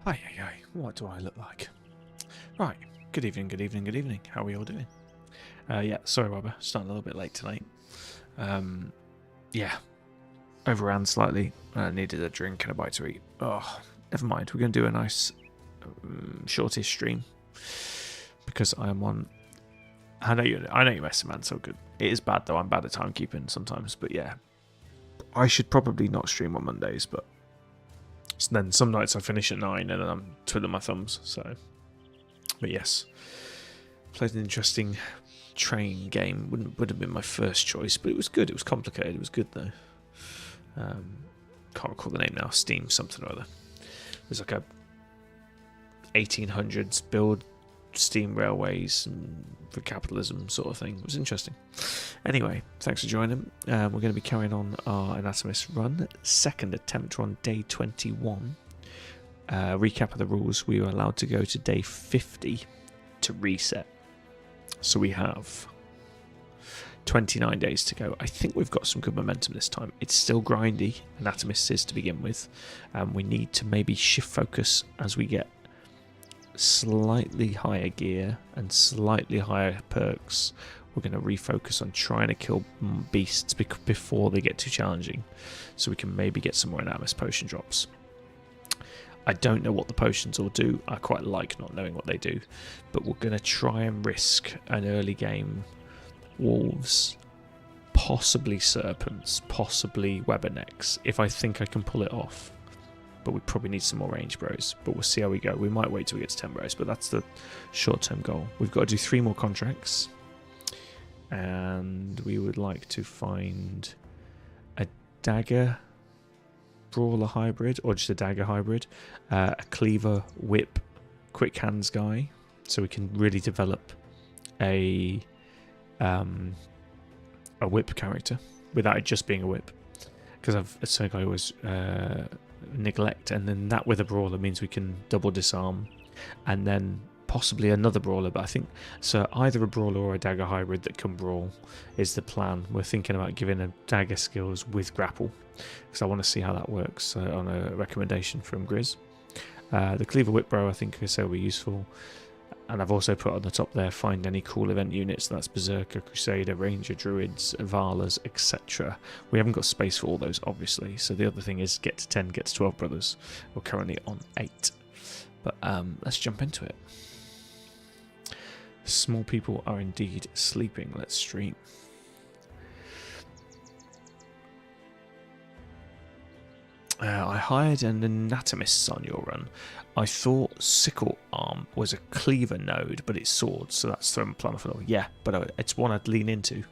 Hi, what do I look like? Right, good evening. How are we all doing? Yeah, sorry, Robert, starting a little bit late tonight. Yeah, overran slightly. Needed a drink and a bite to eat. Oh, never mind. We're going to do a nice, shortish stream because I am on. I know you're messing, man. So good. It is bad though. I'm bad at timekeeping sometimes, but yeah, I should probably not stream on Mondays, but then some nights I finish at 9 and then I'm twiddling my thumbs. So, but yes, played an interesting train game. Would have been my first choice, but it was good. It was complicated. It was good though. Can't recall the name now. Steam something or other. It was like a 1800s build steam railways for capitalism sort of thing. It was interesting. Anyway, thanks for joining. We're going to be carrying on our Anatomists run. Second attempt on day 21. Recap of the rules. We were allowed to go to day 50 to reset. So we have 29 days to go. I think we've got some good momentum this time. It's still grindy, Anatomists is to begin with. We need to maybe shift focus as we get slightly higher gear and slightly higher perks. We're going to refocus on trying to kill beasts before they get too challenging, so we can maybe get some more Anatomist potion drops. I don't know what the potions will do. I quite like not knowing what they do, but we're going to try and risk an early game wolves, possibly serpents, possibly webbernecks, if I think I can pull it off. But we probably need some more range bros, but we'll see how we go. We might wait till we get to 10 bros, but that's the short-term goal. We've got to do 3 more contracts, and we would like to find a dagger brawler hybrid, or just a dagger hybrid, a cleaver whip quick hands guy, so we can really develop a whip character without it just being a whip, because it's something I always neglect. And then that with a brawler means we can double disarm, and then possibly another brawler. But I think so either a brawler or a dagger hybrid that can brawl is the plan. We're thinking about giving a dagger skills with grapple, because I want to see how that works on a recommendation from Grizz. The cleaver whip bro I think will be useful. And I've also put on the top there, find any cool event units. That's Berserker, Crusader, Ranger, Druids, Valas, etc. We haven't got space for all those, obviously. So the other thing is get to 10, get to 12 brothers. We're currently on 8. But let's jump into it. Small people are indeed sleeping. Let's stream. I hired an Anatomists on your run. I thought sickle arm was a cleaver node, but it's swords, so that's from Plumberful. Yeah, but it's one I'd lean into.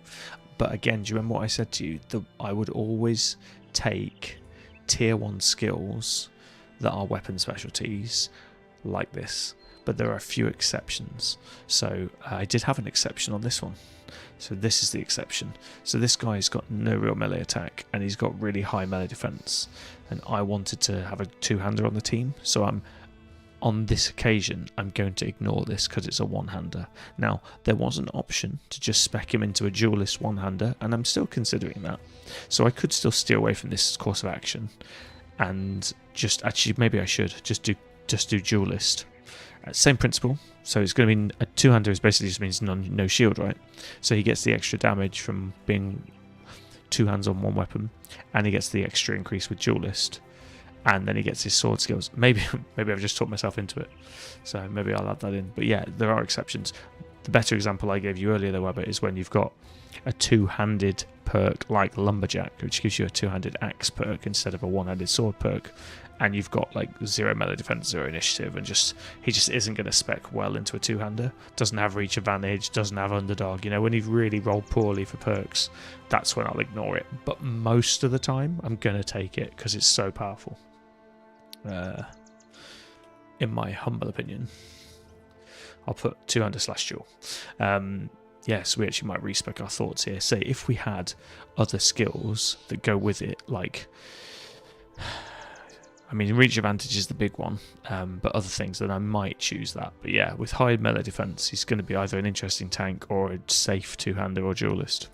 But again, do you remember what I said to you? I would always take tier 1 skills that are weapon specialties like this, but there are a few exceptions. So I did have an exception on this one. So this is the exception. So this guy's got no real melee attack, and he's got really high melee defense. And I wanted to have a two-hander on the team, so on this occasion, I'm going to ignore this because it's a one-hander. Now, there was an option to just spec him into a duelist one-hander, and I'm still considering that. So I could still steer away from this course of action, and maybe I should just do duelist. Same principle. So it's going to be a two-hander. Basically just means no shield, right? So he gets the extra damage from being 2 hands on 1 weapon, and he gets the extra increase with duelist. And then he gets his sword skills. Maybe I've just talked myself into it. So maybe I'll add that in. But yeah, there are exceptions. The better example I gave you earlier, though, Weber, is when you've got a two-handed perk like Lumberjack, which gives you a two-handed axe perk instead of a one-handed sword perk. And you've got like 0 melee defense, 0 initiative, and he just isn't going to spec well into a two-hander. Doesn't have reach advantage, doesn't have underdog. When you've really rolled poorly for perks, that's when I'll ignore it. But most of the time, I'm going to take it because it's so powerful. In my humble opinion, I'll put two-hander / duel. Yes, we actually might respec our thoughts here. Say if we had other skills that go with it, like, I mean, reach advantage is the big one, but other things, then I might choose that. But yeah, with high melee defense, he's going to be either an interesting tank or a safe two-hander or duelist.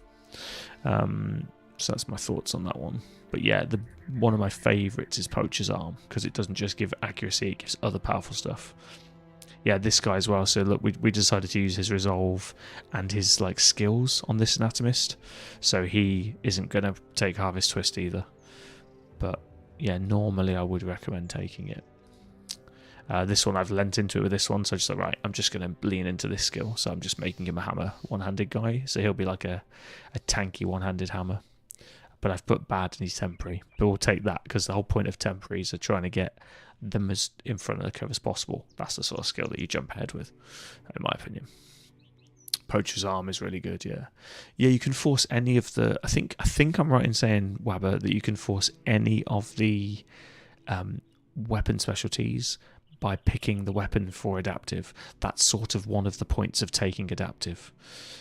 So that's my thoughts on that one. But yeah, one of my favourites is Poacher's Arm, because it doesn't just give accuracy, it gives other powerful stuff. Yeah, this guy as well. So look, we decided to use his resolve and his like skills on this anatomist. So he isn't going to take Harvest Twist either. But yeah, normally I would recommend taking it. This one I've lent into it with this one, so I just like, right, I'm just going to lean into this skill. So I'm just making him a hammer one-handed guy. So he'll be like a tanky one-handed hammer. But I've put bad and he's temporary. But we'll take that, because the whole point of temporaries are trying to get them as in front of the curve as possible. That's the sort of skill that you jump ahead with, in my opinion. Poacher's Arm is really good, yeah. Yeah, you can force any of the... I think I'm right in saying, Wabber, that you can force any of the weapon specialties by picking the weapon for adaptive. That's sort of one of the points of taking adaptive.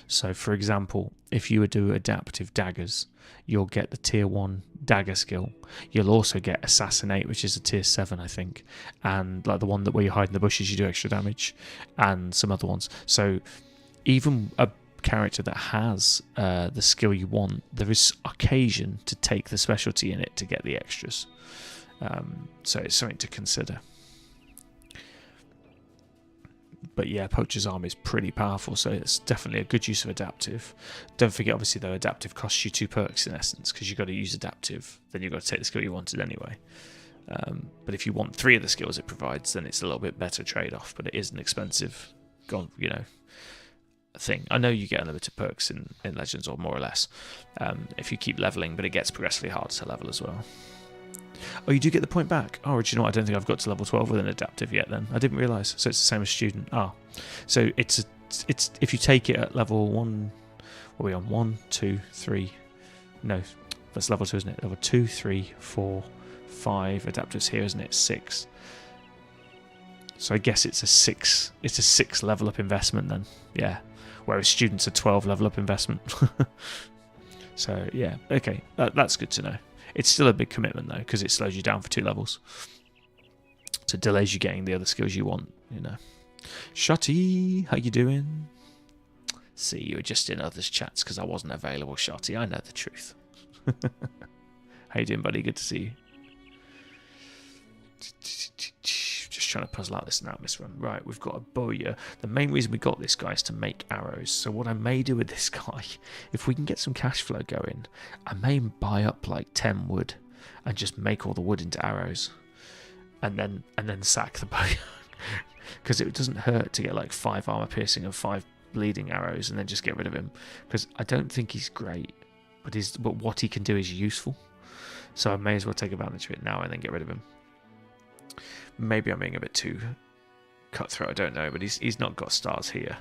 So, for example, if you would do adaptive daggers, you'll get the tier 1 dagger skill. You'll also get Assassinate, which is a tier 7, I think, and like the one that where you hide in the bushes, you do extra damage, and some other ones. So even a character that has the skill you want, there is occasion to take the specialty in it to get the extras. So it's something to consider. But yeah, Poacher's Arm is pretty powerful, so it's definitely a good use of adaptive. Don't forget, obviously, though, adaptive costs you 2 perks in essence, because you've got to use adaptive, then you've got to take the skill you wanted anyway. But if you want 3 of the skills it provides, then it's a little bit better trade-off, but it is an expensive, thing. I know you get unlimited perks in Legends, or more or less, if you keep leveling, but it gets progressively harder to level as well. Oh, you do get the point back. Oh, do you know what? I don't think I've got to level 12 with an adaptive yet then. I didn't realise. So it's the same as student. So it's if you take it at level 1, what are we on? 1, 2, 3. No, that's level 2, isn't it? Level 2, 3, 4, 5 adaptives here, isn't it? 6. So I guess it's a 6 level up investment then. Yeah. Whereas students are 12 level up investment. So yeah, okay. That's good to know. It's still a big commitment, though, because it slows you down for 2 levels. So it delays you getting the other skills you want, Shotty, how you doing? See, you were just in others' chats because I wasn't available, Shotty. I know the truth. How you doing, buddy? Good to see you. Just trying to puzzle out this Anatomist run. Right, we've got a bowyer. The main reason we got this guy is to make arrows. So what I may do with this guy, if we can get some cash flow going, I may buy up like 10 wood and just make all the wood into arrows, and then sack the bowyer. Because it doesn't hurt to get like 5 armor piercing and 5 bleeding arrows, and then just get rid of him. Because I don't think he's great, but what he can do is useful. So I may as well take advantage of it now and then get rid of him. Maybe I'm being a bit too cutthroat, I don't know, but he's not got stars here.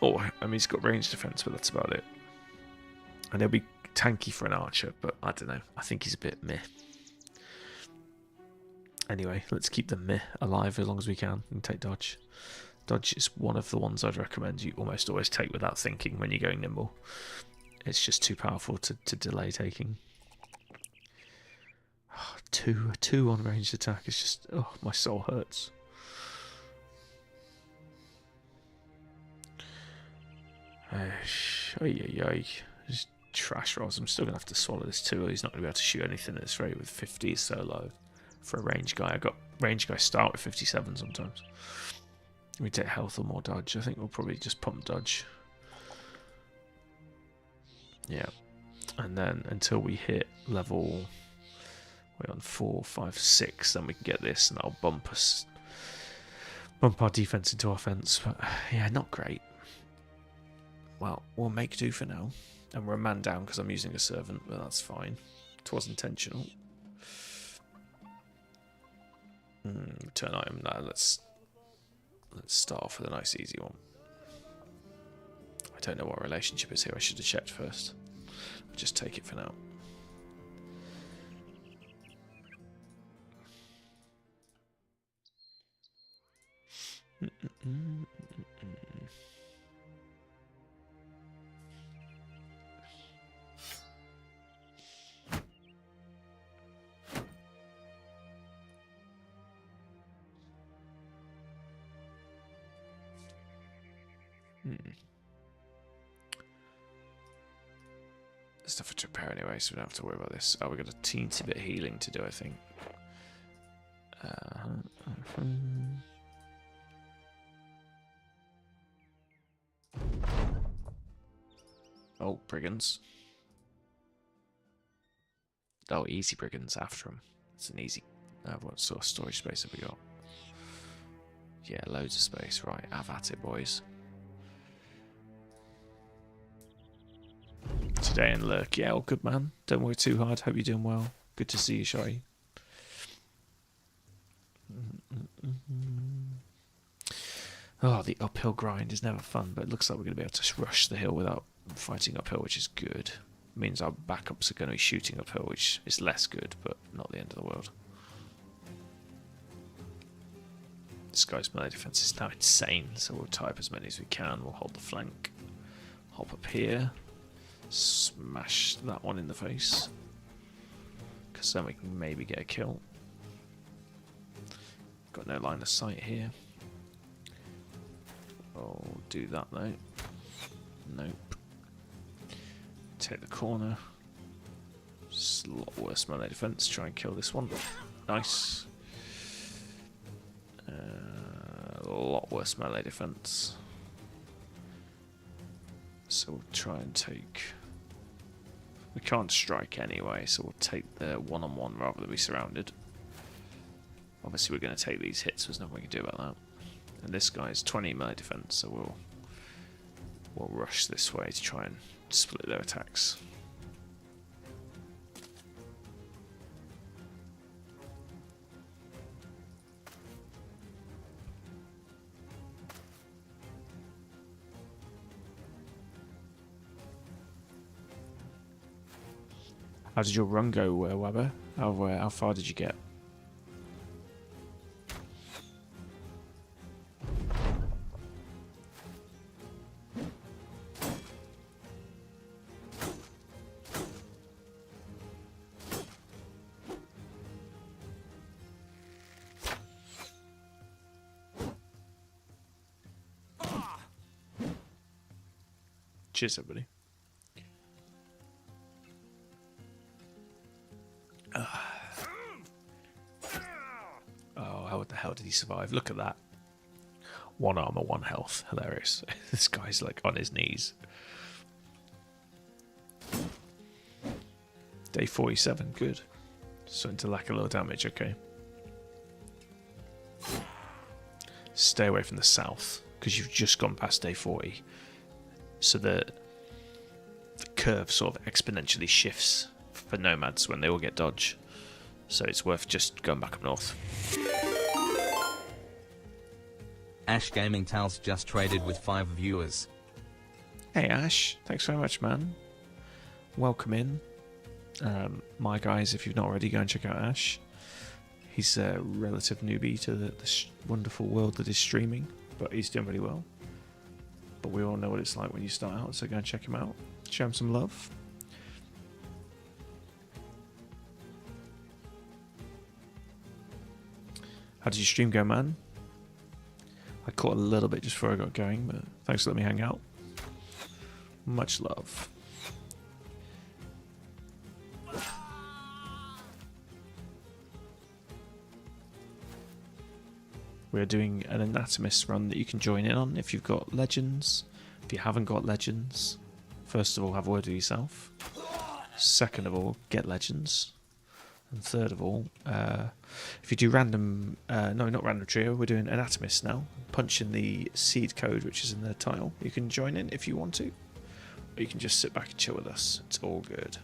Oh, I mean, he's got range defense, but that's about it. And he'll be tanky for an archer, but I don't know. I think he's a bit meh. Anyway, let's keep the meh alive as long as we can and take dodge. Dodge is one of the ones I'd recommend you almost always take without thinking when you're going nimble. It's just too powerful to delay taking. A 2 on ranged attack is just... Oh, my soul hurts. Just trash rolls. I'm still going to have to swallow this 2. He's not going to be able to shoot anything at this rate with 50 is so low. For a range guy, I got range guys start with 57 sometimes. We take health or more dodge. I think we'll probably just pump dodge. Yeah. And then until we hit level... We're on 4, 5, 6, then we can get this, and that'll bump our defense into offense. But yeah, not great. Well, we'll make do for now, and we're a man down because I'm using a servant, but that's fine. It was intentional. Return item. Now let's start off with a nice easy one. I don't know what relationship is here. I should have checked first. I'll just take it for now. stuff to repair anyway, so we don't have to worry about this. Oh, we've got a teensy bit of healing to do, I think. Oh, brigands. Oh, easy brigands after them. It's an easy... what sort of storage space have we got? Yeah, loads of space. Right, have at it, boys. Today in Lurk. Yeah, all good, man. Don't work too hard. Hope you're doing well. Good to see you, Shai. Oh, the uphill grind is never fun, but it looks like we're going to be able to rush the hill without fighting uphill, which is good. It means our backups are going to be shooting uphill, which is less good, but not the end of the world. This guy's melee defense is now insane, so we'll tie up as many as we can. We'll hold the flank. Hop up here. Smash that one in the face. Because then we can maybe get a kill. Got no line of sight here. Oh, do that though. Nope. Take the corner. It's a lot worse melee defense. Try and kill this one. Nice. A lot worse melee defense. So we'll try and take... We can't strike anyway, so we'll take the one-on-one rather than be surrounded. Obviously we're going to take these hits, there's nothing we can do about that. And this guy's 20 melee defense, so we'll rush this way to try and split their attacks. How did your run go, Weber? How far did you get? Cheers, everybody. Oh, how the hell did he survive? Look at that. One armor, one health. Hilarious. This guy's like on his knees. Day 47, good. Starting to lack a little damage, okay. Stay away from the south, because you've just gone past day 40. So the curve sort of exponentially shifts for nomads when they all get dodge. So it's worth just going back up north. Ash Gaming Tales just traded with 5 viewers. Hey Ash, thanks very much, man. Welcome in. My guys, if you've not already, go and check out Ash. He's a relative newbie to the wonderful world that is streaming, but he's doing really well. But we all know what it's like when you start out, so go and check him out. Show him some love. How did your stream go, man? I caught a little bit just before I got going, but thanks for letting me hang out. Much love. We're doing an Anatomists run that you can join in on if you've got legends. If you haven't got legends, first of all, have a word with yourself. Second of all, get legends. And third of all, if you do random, no, not random trio, we're doing Anatomists now. Punch in the seed code, which is in the title. You can join in if you want to. Or you can just sit back and chill with us. It's all good.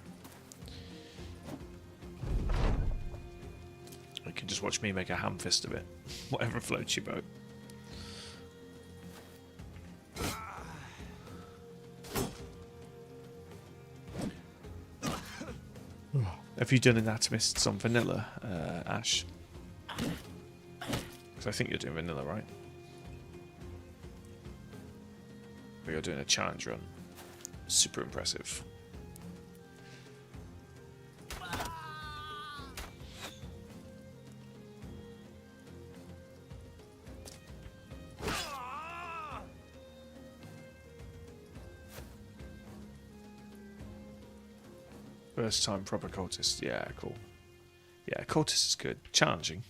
You can just watch me make a ham fist of it. Whatever floats your boat. Have you done Anatomists on vanilla, Ash? Because I think you're doing vanilla, right? Or you're doing a challenge run. Super impressive. First time proper cultist. Yeah, cool. Yeah, cultist is good. Challenging.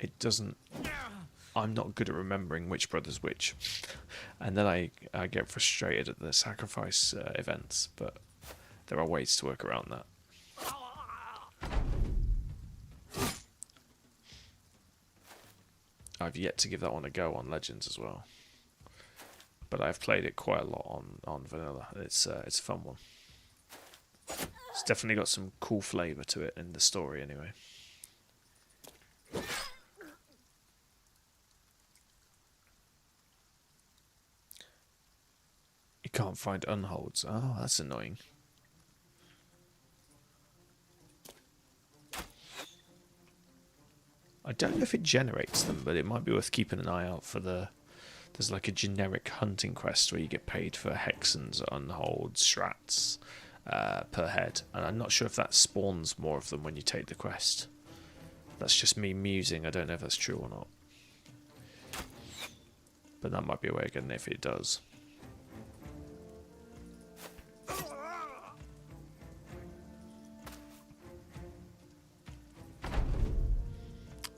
It doesn't... I'm not good at remembering which brother's which. And then I get frustrated at the sacrifice events, but there are ways to work around that. I've yet to give that one a go on Legends as well. But I've played it quite a lot on Vanilla. It's a fun one. It's definitely got some cool flavour to it in the story anyway. You can't find unholds. Oh, that's annoying. I don't know if it generates them, but it might be worth keeping an eye out for the... There's like a generic hunting quest where you get paid for hexens, unholds, strats per head. And I'm not sure if that spawns more of them when you take the quest. That's just me musing. I don't know if that's true or not. But that might be a way of getting it if it does.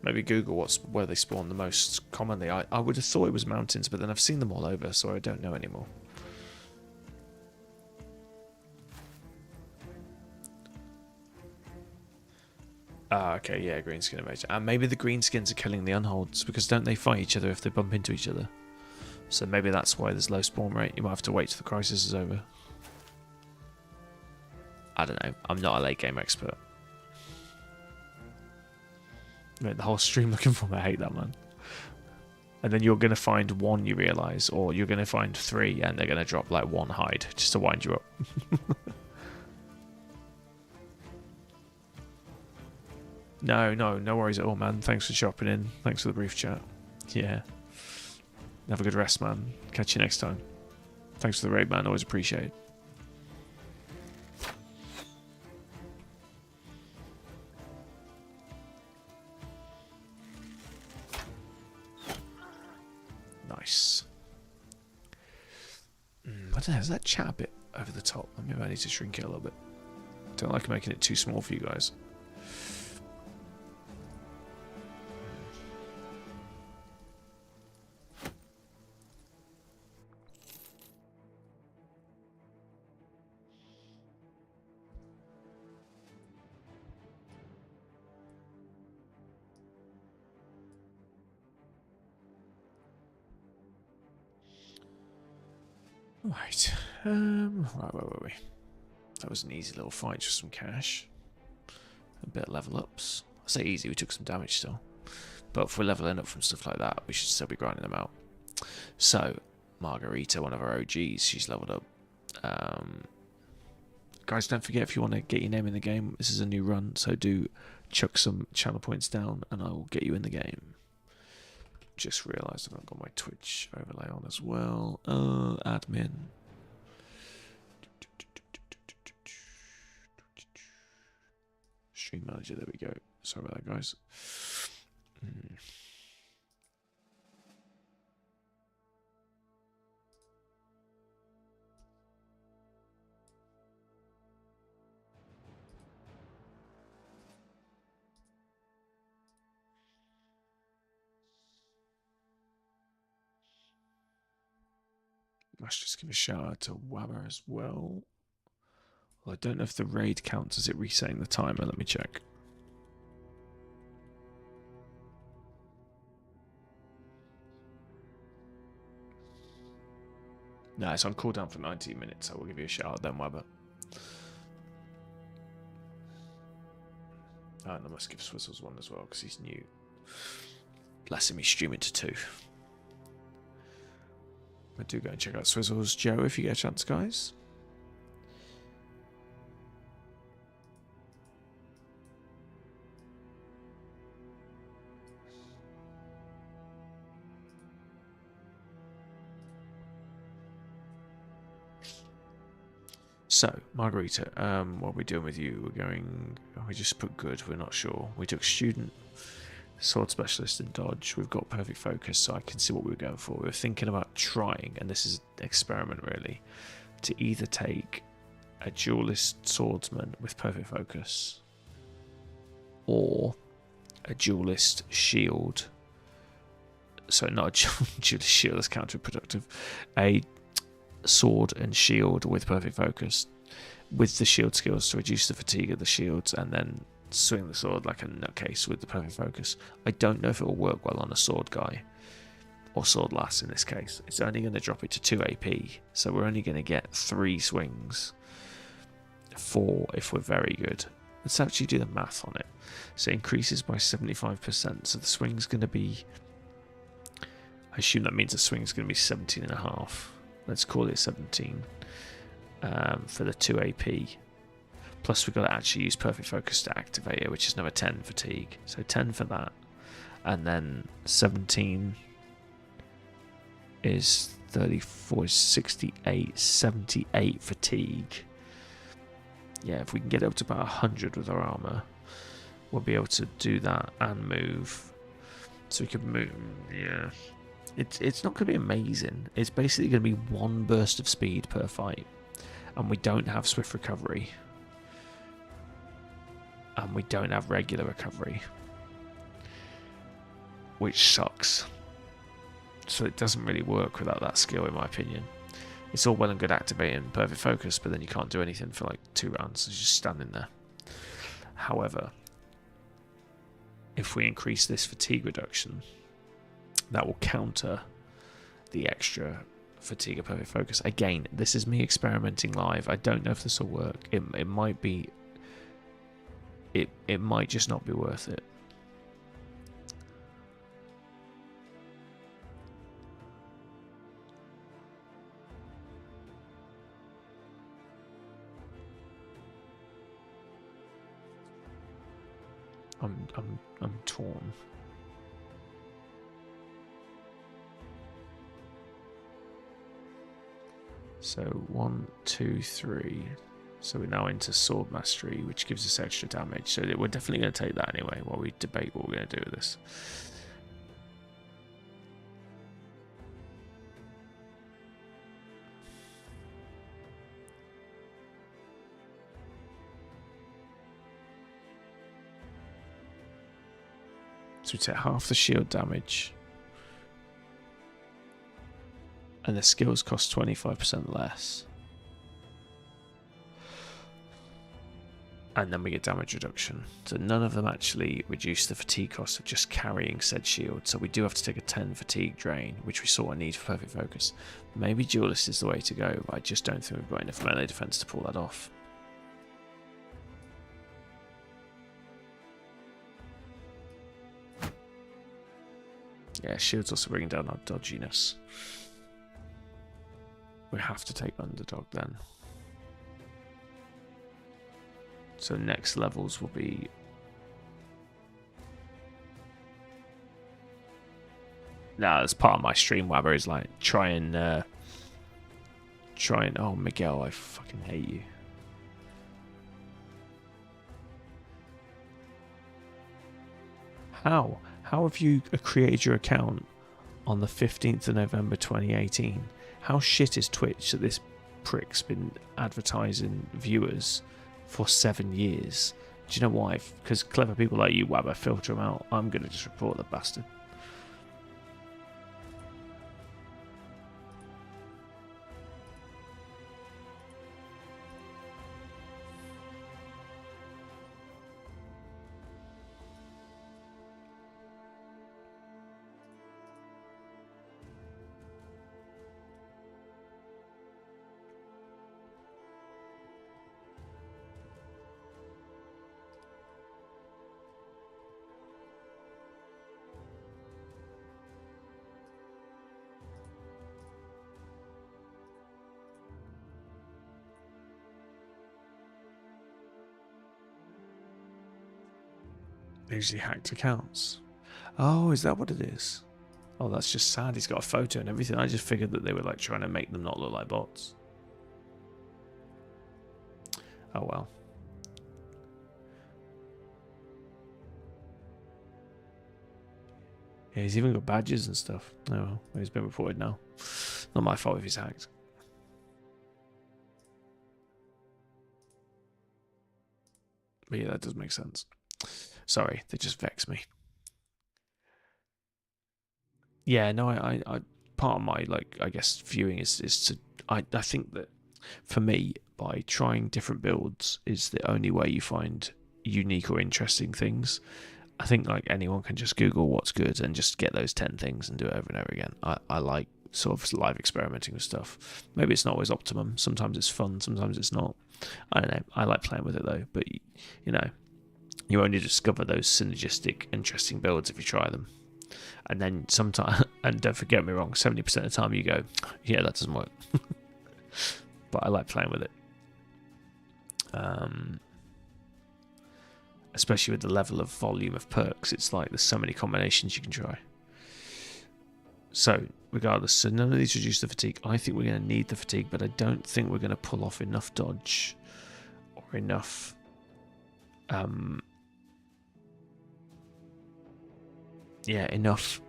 Maybe Google where they spawn the most commonly. I would have thought it was mountains, but then I've seen them all over, so I don't know anymore. Ah, okay, yeah, greenskin invasion. And maybe the greenskins are killing the unholds, because don't they fight each other if they bump into each other? So maybe that's why there's low spawn rate. You might have to wait till the crisis is over. I don't know. I'm not a late game expert. The whole stream looking for me. I hate that, man. And then you're going to find one, you realise, or you're going to find three, and they're going to drop like one hide just to wind you up. No worries at all, man. Thanks for chopping in. Thanks for the brief chat. Yeah. Have a good rest, man. Catch you next time. Thanks for the raid, man. Always appreciate it. Nice. I don't know, is that chat a bit over the top? Maybe I need to shrink it a little bit. Don't like making it too small for you guys. Right. Where were we? That was an easy little fight, just some cash. A bit of level ups. I say easy, we took some damage still. But if we're leveling up from stuff like that, we should still be grinding them out. So, Margarita, one of our OGs, she's leveled up. Guys, don't forget, if you want to get your name in the game, this is a new run, so do chuck some channel points down and I will get you in the game. Just realised I've not got my Twitch overlay on as well. Admin. Stream manager, there we go. Sorry about that, guys. Let's just give a shout out to Wabber as well. Well, I don't know if the raid counts as it resetting the timer. Let me check. No, it's on cooldown for 19 minutes. I will give you a shout out then, Wabber. And I must give Swizzles one as well because he's new. Blessing me, streaming to 2. But do go and check out Swizzles Joe if you get a chance, guys. So, Margarita, what are we doing with you? We're going... Oh, we just put good, we're not sure. We took student, sword specialist and dodge. We've got perfect focus, so I can see what we were going for. We were thinking about trying, and this is an experiment really, to either take a duelist swordsman with perfect focus, or a duelist shield. So not a duelist shield, that's counterproductive. A sword and shield with perfect focus, with the shield skills to reduce the fatigue of the shields, and then swing the sword like a nutcase with the perfect focus. I don't know if it will work well on a sword guy, or sword lass in this case. It's only going to drop it to 2 AP, so we're only going to get 3 swings, 4 if we're very good. Let's actually do the math on it. So it increases by 75%, so the swing's going to be, I assume that means the swing's going to be 17.5. Let's call it 17 for the 2 AP. Plus we've got to actually use perfect focus to activate it, which is another 10 fatigue. So 10 for that, and then 17 is 34, 68, 78 fatigue. Yeah, if we can get up to about 100 with our armor, we'll be able to do that and move. So we can move, yeah. It's not going to be amazing. It's basically going to be 1 burst of speed per fight. And we don't have swift recovery. And we don't have regular recovery. Which sucks. So it doesn't really work without that skill, in my opinion. It's all well and good activating perfect focus, but then you can't do anything for like 2 rounds. It's just standing there. However, if we increase this fatigue reduction, that will counter the extra fatigue of perfect focus. Again, this is me experimenting live. I don't know if this will work. It might be. It might just not be worth it. I'm torn. So 1, 2, 3. So we're now into sword mastery, which gives us extra damage. So we're definitely going to take that anyway while we debate what we're going to do with this. So we take half the shield damage. And the skills cost 25% less. And then we get damage reduction. So none of them actually reduce the fatigue cost of just carrying said shield. So we do have to take a 10 fatigue drain, which we sort of need for perfect focus. Maybe duelist is the way to go, but I just don't think we've got enough melee defense to pull that off. Yeah, shield's also bringing down our dodginess. We have to take underdog then. So next levels will be... Nah, that's part of my stream, Wabber, is like, try and... Oh, Miguel, I fucking hate you. How? How have you created your account on the 15th of November 2018? How shit is Twitch that this prick's been advertising viewers for 7 years? Do you know why? Because clever people like you, Wabber, filter them out. I'm going to just report the bastard. Usually hacked accounts. Oh, is that what it is? Oh, that's just sad. He's got a photo and everything. I just figured that they were like trying to make them not look like bots. Oh well. Yeah, he's even got badges and stuff. Oh well, he's been reported now. Not my fault if he's hacked. But yeah, that does make sense. Sorry, they just vex me. Yeah, no, I part of my, like, I guess viewing is to I think that for me, by trying different builds is the only way you find unique or interesting things. I think like anyone can just Google what's good and just get those 10 things and do it over and over again. I like sort of live experimenting with stuff. Maybe it's not always optimum. Sometimes it's fun, sometimes it's not. I don't know. I like playing with it though. But, you know, you only discover those synergistic, interesting builds if you try them. And then sometimes, and don't forget me wrong, 70% of the time you go, yeah, that doesn't work. But I like playing with it. Especially with the level of volume of perks, it's like there's so many combinations you can try. So, regardless, so none of these reduce the fatigue. I think we're going to need the fatigue, but I don't think we're going to pull off enough dodge or enough enough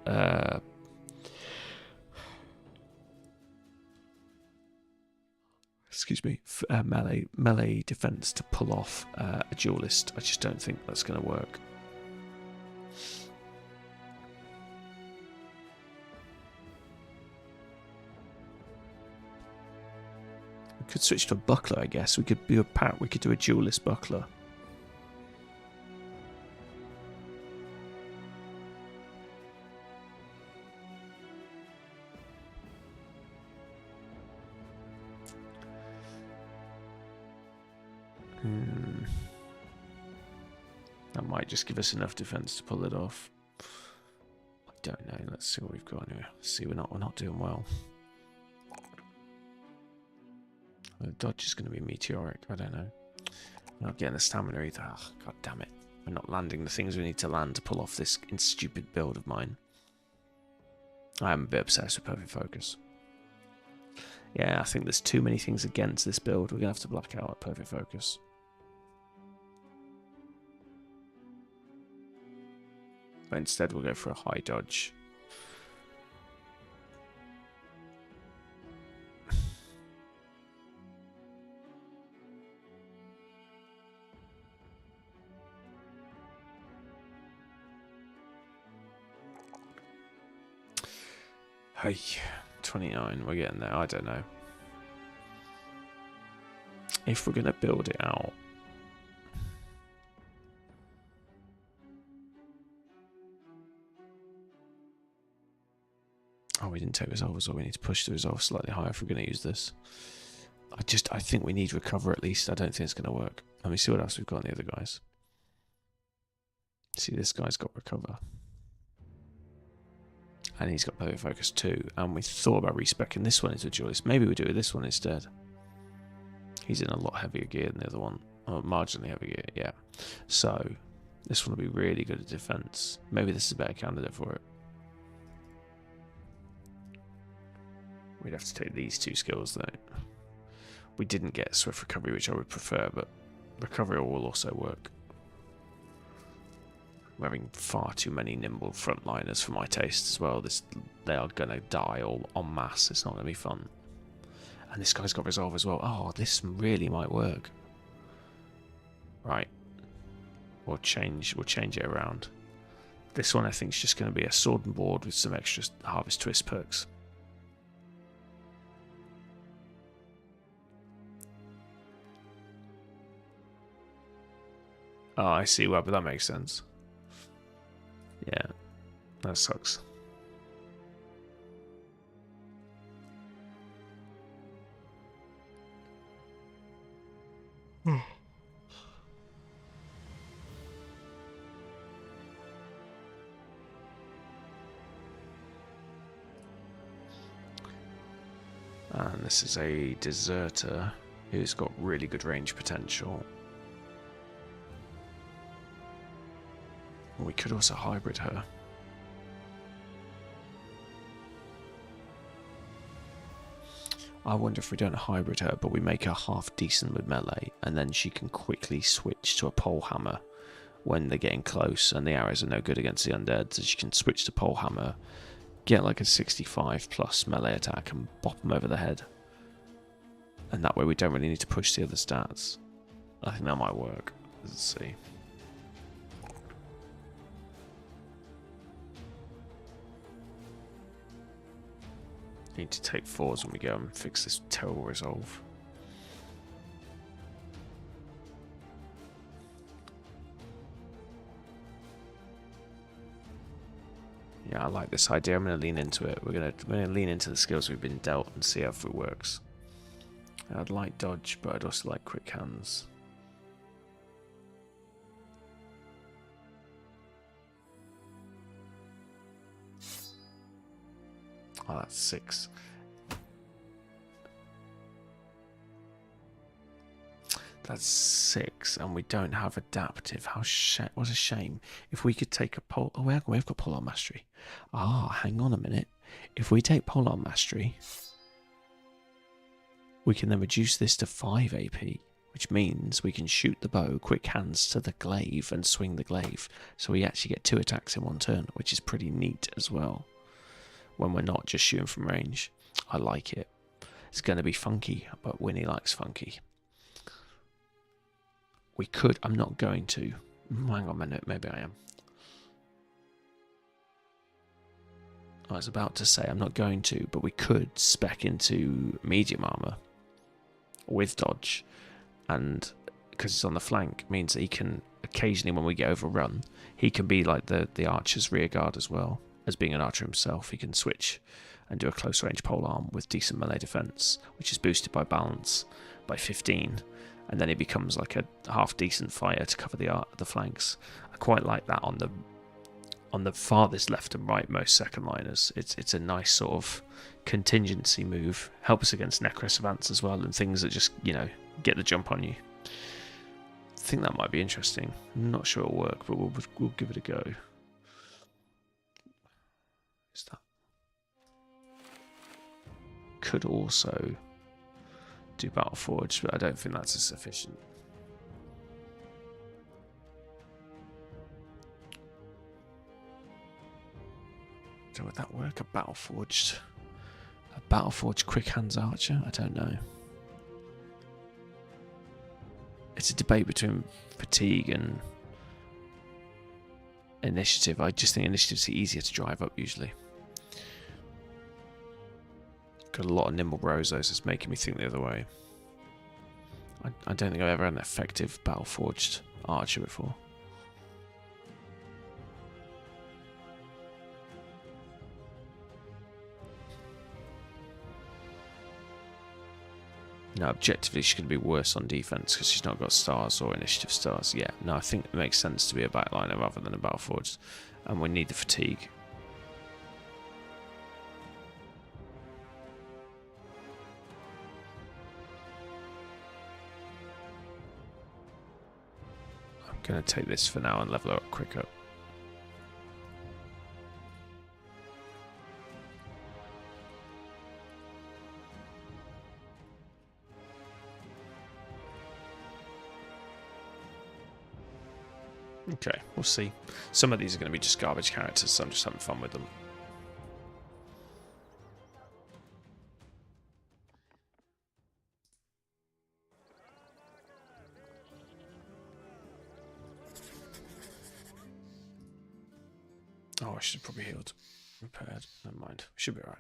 melee defense to pull off a duelist. I just don't think that's going to work. We could switch to a buckler, I guess. We could do a duelist buckler. That might just give us enough defense to pull it off. I don't know. Let's see what we've got anyway. See, we're not doing well. The dodge is going to be meteoric. I don't know. We're not getting the stamina either. Oh, God damn it. We're not landing the things we need to land to pull off this stupid build of mine. I'm a bit obsessed with perfect focus. Yeah, I think there's too many things against this build. We're going to have to black out at perfect focus. But instead we'll go for a high dodge. Hey, 29, we're getting there. I don't know. If we're going to build it out, oh, we didn't take resolve as well. We need to push the resolve slightly higher if we're going to use this. I think we need recover at least. I don't think it's going to work. Let me see what else we've got in the other guys. See, this guy's got recover. And he's got perfect focus too. And we thought about respeccing this one into a duelist. Maybe we do it this one instead. He's in a lot heavier gear than the other one. Or marginally heavier gear, yeah. So, this one will be really good at defense. Maybe this is a better candidate for it. We'd have to take these two skills though. We didn't get swift recovery, which I would prefer, but recovery will also work. We're having far too many nimble frontliners for my taste as well. They are going to die all en masse. It's not going to be fun. And this guy's got resolve as well. Oh, this really might work. Right. We'll change it around. This one I think is just going to be a sword and board with some extra harvest twist perks. Oh, I see. Well, but that makes sense. Yeah, that sucks. And this is a deserter who's got really good range potential. We could also hybrid her. I wonder if we don't hybrid her, but we make her half decent with melee, and then she can quickly switch to a pole hammer when they're getting close and the arrows are no good against the undead. So she can switch to pole hammer, get like a 65 plus melee attack and bop them over the head. And that way we don't really need to push the other stats. I think that might work. Let's see. Need to take 4s when we go and fix this terrible resolve. Yeah, I like this idea. I'm going to lean into it. We're going to lean into the skills we've been dealt and see how it works. I'd like dodge, but I'd also like quick hands. Oh, that's 6. That's 6, and we don't have adaptive. What a shame. If we could take a pole... Oh, we've got Polearm Mastery. Ah, hang on a minute. If we take Polearm Mastery, we can then reduce this to 5 AP, which means we can shoot the bow, quick hands to the glaive, and swing the glaive. So we actually get 2 attacks in one turn, which is pretty neat as well, when we're not just shooting from range. I like it. It's going to be funky, but Winnie likes funky. We could... I'm not going to. Hang on a minute, maybe I am. I was about to say I'm not going to, but we could spec into medium armor with dodge, and because it's on the flank, means that he can occasionally, when we get overrun, he can be like the archer's rear guard as well. As being an archer himself, he can switch and do a close range polearm with decent melee defense, which is boosted by balance by 15, and then he becomes like a half decent fighter to cover the flanks. I quite like that on the farthest left and right most second liners. It's a nice sort of contingency move. Helps against Necrosavants as well, and things that just, you know, get the jump on you. I think that might be interesting. I'm not sure it'll work, but we'll give it a go. Is that? Could also do Battle Forge, but I don't think that's sufficient. So would that work? A Battle Forged quick hands archer? I don't know. It's a debate between fatigue and initiative. I just think initiative's easier to drive up usually. Got a lot of nimble bros, though, so it's making me think the other way. I don't think I've ever had an effective Battle Forged archer before. No, objectively she's going to be worse on defense because she's not got stars or initiative stars. Yeah, no, I think it makes sense to be a backliner rather than a Battle Forged, and we need the fatigue. I'm going to take this for now and level her up quicker. Okay, we'll see. Some of these are going to be just garbage characters, so I'm just having fun with them. Oh, I should have probably healed. Repaired. Never mind. Should be alright.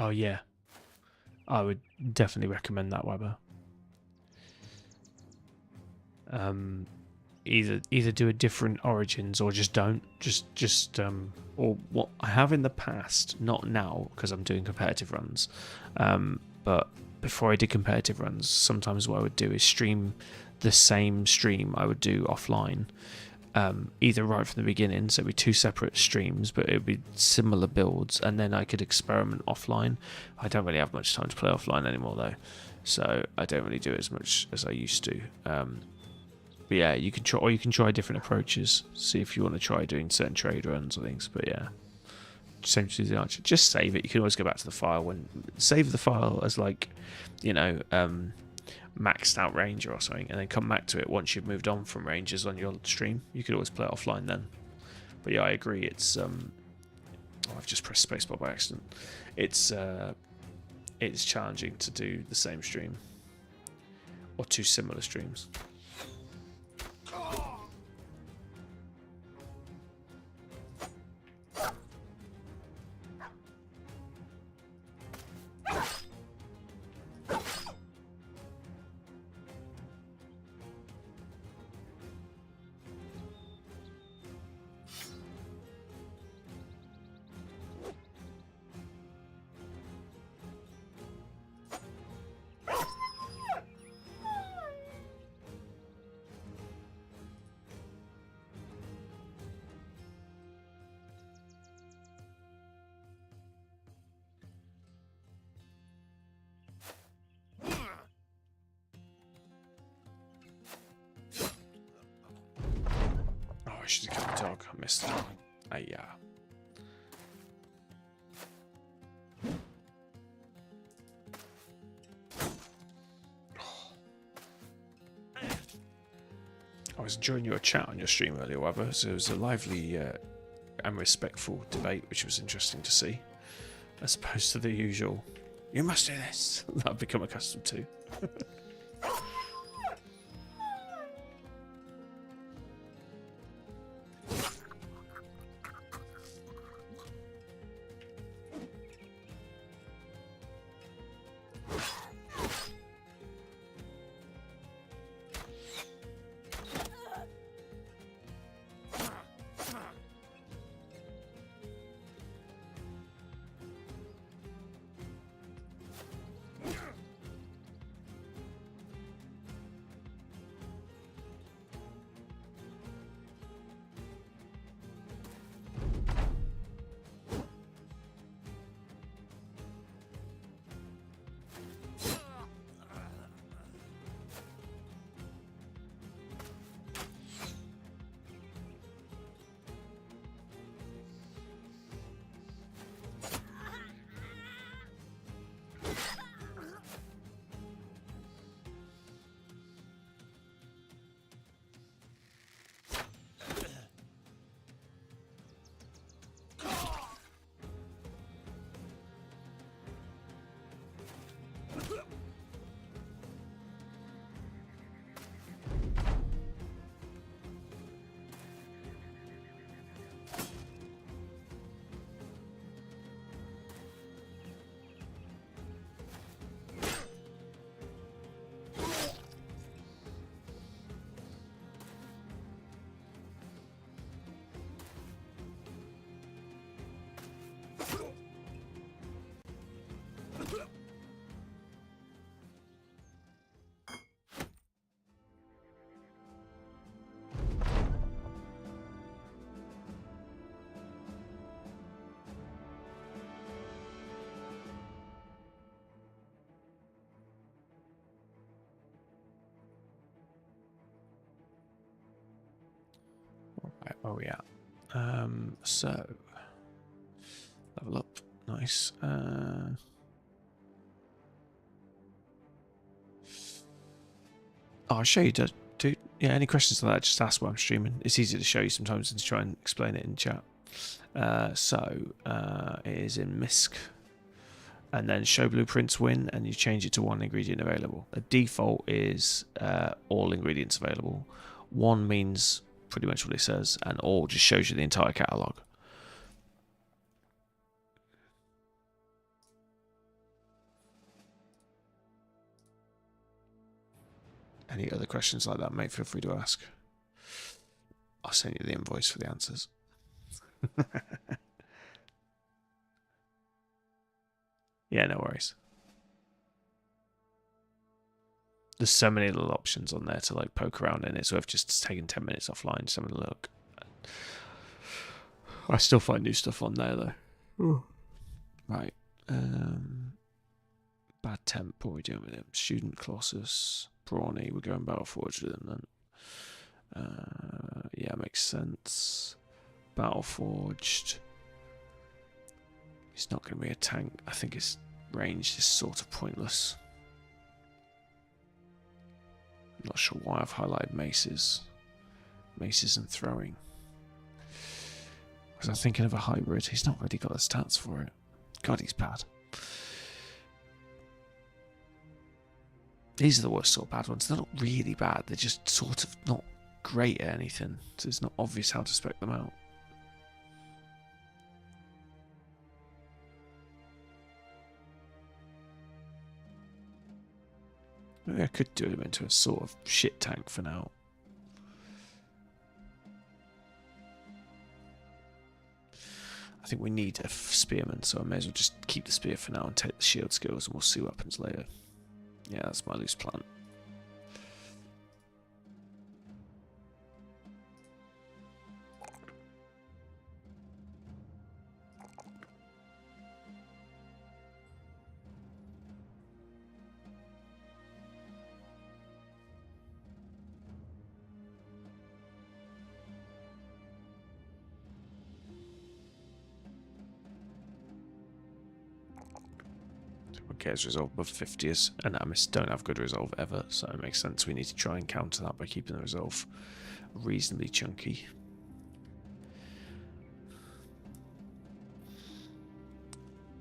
Oh yeah, I would definitely recommend that, Weber. Either do a different Origins or just don't. Or what I have in the past, not now because I'm doing competitive runs, but before I did competitive runs, sometimes what I would do is stream the same stream I would do offline, either right from the beginning, so it'd be 2 separate streams, but it would be similar builds, and then I could experiment offline. I don't really have much time to play offline anymore though, so I don't really do it as much as I used to. But yeah, you can try, or you can try different approaches. See if you want to try doing certain trade runs or things. But yeah, same as the Archer. Just save it. You can always go back to the file when save the file as like, you know, maxed out Ranger or something, and then come back to it once you've moved on from Rangers on your stream. You could always play it offline then. But yeah, I agree. It's oh, I've just pressed spacebar by accident. It's challenging to do the same stream or 2 similar streams. I should have killed the dog. I missed that. Yeah. I was enjoying your chat on your stream earlier, Webber. So it was a lively and respectful debate, which was interesting to see, as opposed to the usual, "You must do this," that I've become accustomed to. Right, where are we at? So level up, nice. I'll show you. Do yeah? Any questions on that? Just ask while I'm streaming. It's easy to show you sometimes than to try and explain it in chat. It is in MISC, and then show blueprints win, and you change it to 1 ingredient available. The default is all ingredients available. 1 means pretty much what it says, and all just shows you the entire catalog. Any other questions like that, mate, feel free to ask. I'll send you the invoice for the answers. Yeah, no worries. There's so many little options on there to like poke around in. It's worth just taking 10 minutes offline to have a look. I still find new stuff on there though. Ooh. Right. Bad Temp, what are we doing with him? Student Colossus, Brawny, we're going Battleforged with him then. Yeah, makes sense. Battleforged. He's not going to be a tank. I think his range is sort of pointless. I'm not sure why I've highlighted maces. Maces and throwing. Was I thinking of a hybrid? He's not really got the stats for it. God, he's bad. These are the worst sort of bad ones. They're not really bad. They're just sort of not great at anything. So it's not obvious how to spec them out. Maybe I could do him into a sort of shit tank for now. I think we need a spearman, so I may as well just keep the spear for now and take the shield skills, and we'll see what happens later. Yeah, that's my loose plan. Gets resolve above 50 as Anatomists don't have good resolve ever, so it makes sense we need to try and counter that by keeping the resolve reasonably chunky.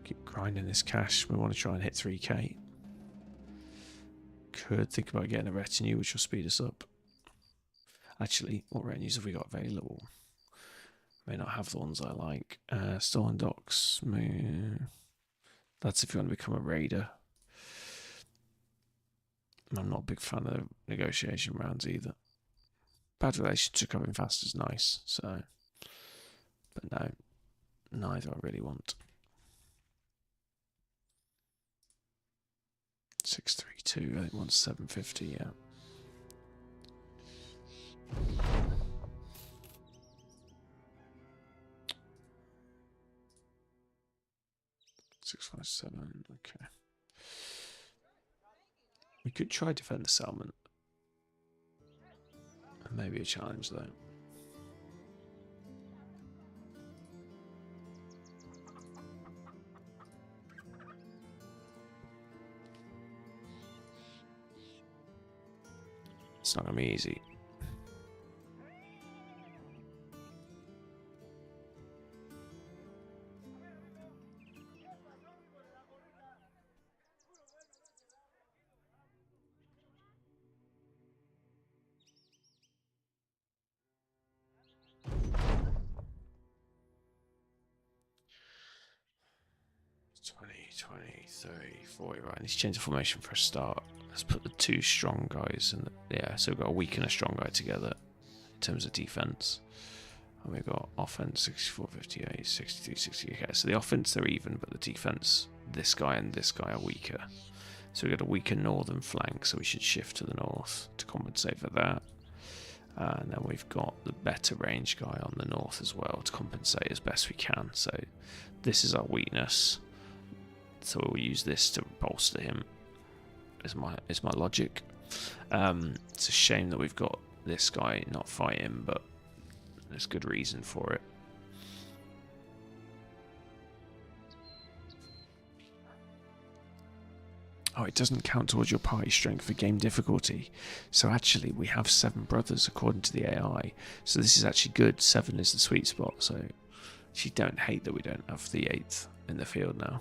Keep grinding this cash. We want to try and hit 3k. Could think about getting a retinue, which will speed us up. Actually, what retinues have we got available? May not have the ones I like. Stolen docks. That's if you want to become a raider. I'm not a big fan of negotiation rounds either. Bad relations to coming fast is nice, so. But no, neither I really want. 632, I think one's 750, yeah. Six, 5, 7, okay. We could try defend the settlement. Maybe a challenge though. It's not gonna be easy. Right, let's change the formation for a start. Let's put the two strong guys in. Yeah, so we've got a weak and a strong guy together in terms of defense. And we've got offense 64, 58, 63, 60. Okay, so the offense they're even, but the defense, this guy and this guy are weaker. So we've got a weaker northern flank, so we should shift to the north to compensate for that. And then we've got the better range guy on the north as well to compensate as best we can. So this is our weakness. So we'll use this to bolster him. Is my logic. It's a shame that we've got this guy not fighting, but there's good reason for it. Oh, it doesn't count towards your party strength for game difficulty. So actually, we have 7 brothers according to the AI. So this is actually good. 7 is the sweet spot. So actually, don't hate that we don't have the 8th in the field now.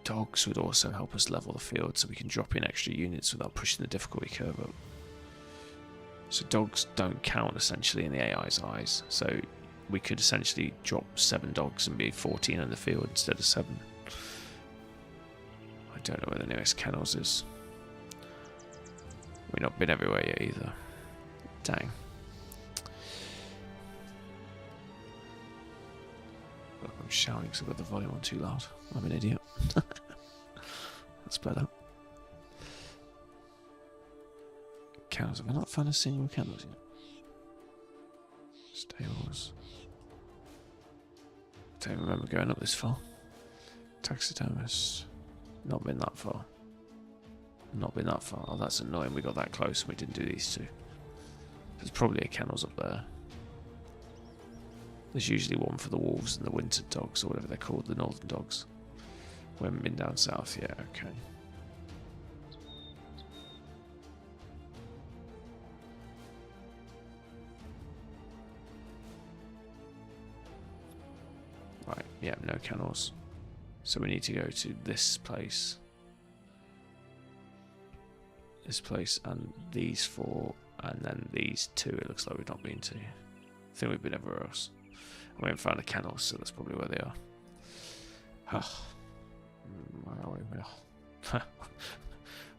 Dogs would also help us level the field so we can drop in extra units without pushing the difficulty curve up. So dogs don't count essentially in the AI's eyes, so we could essentially drop 7 dogs and be 14 in the field instead of 7. I don't know where the nearest kennels is. We've not been everywhere yet either. Dang. shouting because I've got the volume on too loud. I'm an idiot. That's better. Cows. Have I not found a single candles yet? Stables. I don't remember going up this far. Taxidermist. Not been that far. Not been that far. Oh, that's annoying. We got that close and we didn't do these two. There's probably a kennels up there. There's usually one for the wolves and the winter dogs, or whatever they're called, the northern dogs. We haven't been down south yet, okay. Right, yeah, no kennels. So we need to go to this place. This place and these four, and then these two it looks like we've not been to. I think we've been everywhere else. We haven't found a kennel, so that's probably where they are. Where are we?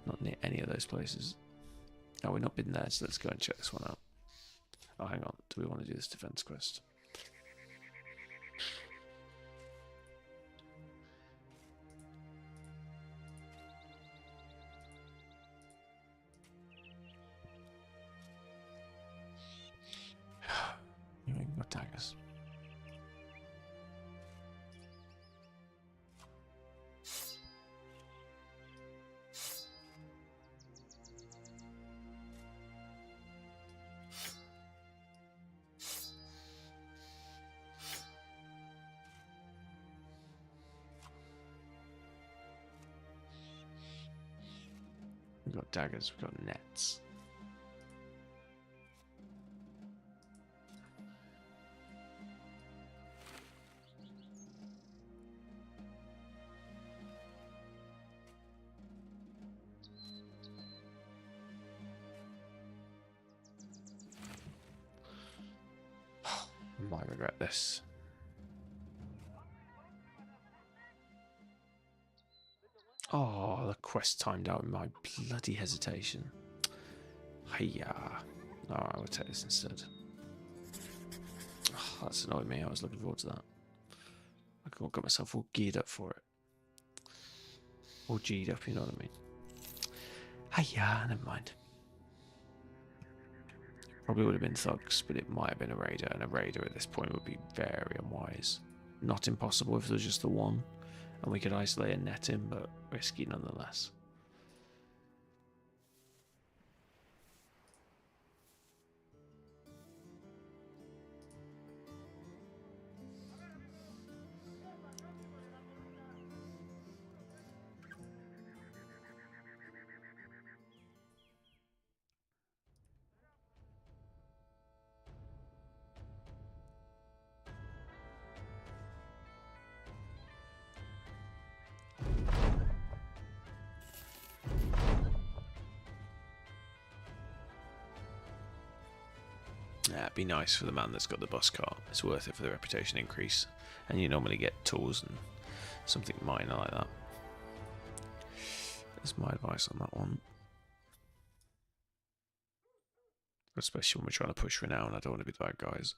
Not near any of those places. Oh, we've not been there, so let's go and check this one out. Oh, hang on. Do we want to do this defense quest? We've got daggers. We've got daggers, we've got nets. I might regret this. Oh, the quest timed out in my bloody hesitation. Hiya. Alright, we'll take this instead. Oh, that's annoyed me. I was looking forward to that. I got myself all geared up for it. All G'd up, you know what I mean? Hiya, never mind. Probably would have been thugs, but it might have been a raider, and a raider at this point would be very unwise. Not impossible if there was just the one, and we could isolate and net him, but risky nonetheless. Yeah, it'd be nice for the man that's got the bus cart. It's worth it for the reputation increase. And you normally get tools and something minor like that. That's my advice on that one. Especially when we're trying to push renown, I don't want to be the bad guys.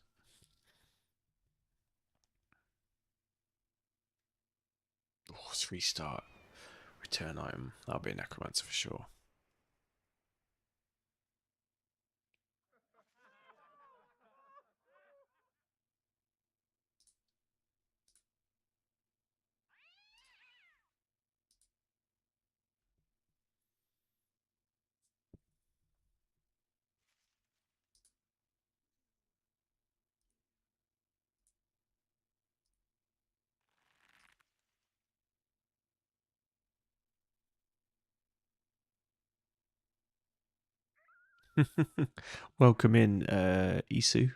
Oh, 3-star return item. That'll be a necromancer for sure. Welcome in, Isu.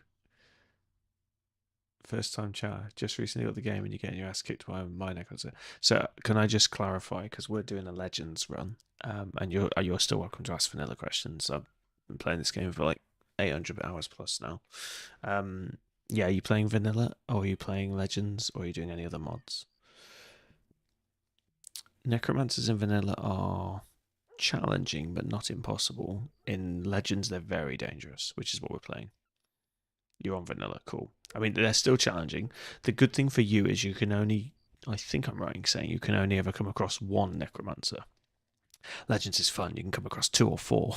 First time chat. Just recently got the game and you're getting your ass kicked by my necklace. So can I just clarify, because we're doing a Legends run, and you're still welcome to ask vanilla questions. I've been playing this game for like 800 hours plus now. Yeah, are you playing vanilla, or are you playing Legends, or are you doing any other mods? Necromancers in vanilla are challenging but not impossible. In Legends they're very dangerous, which is what we're playing. You're on vanilla, cool. I mean, they're still challenging. The good thing for you is you can only, I think I'm right in saying, you can only ever come across one necromancer. Legends is fun. You can come across 2 or 4,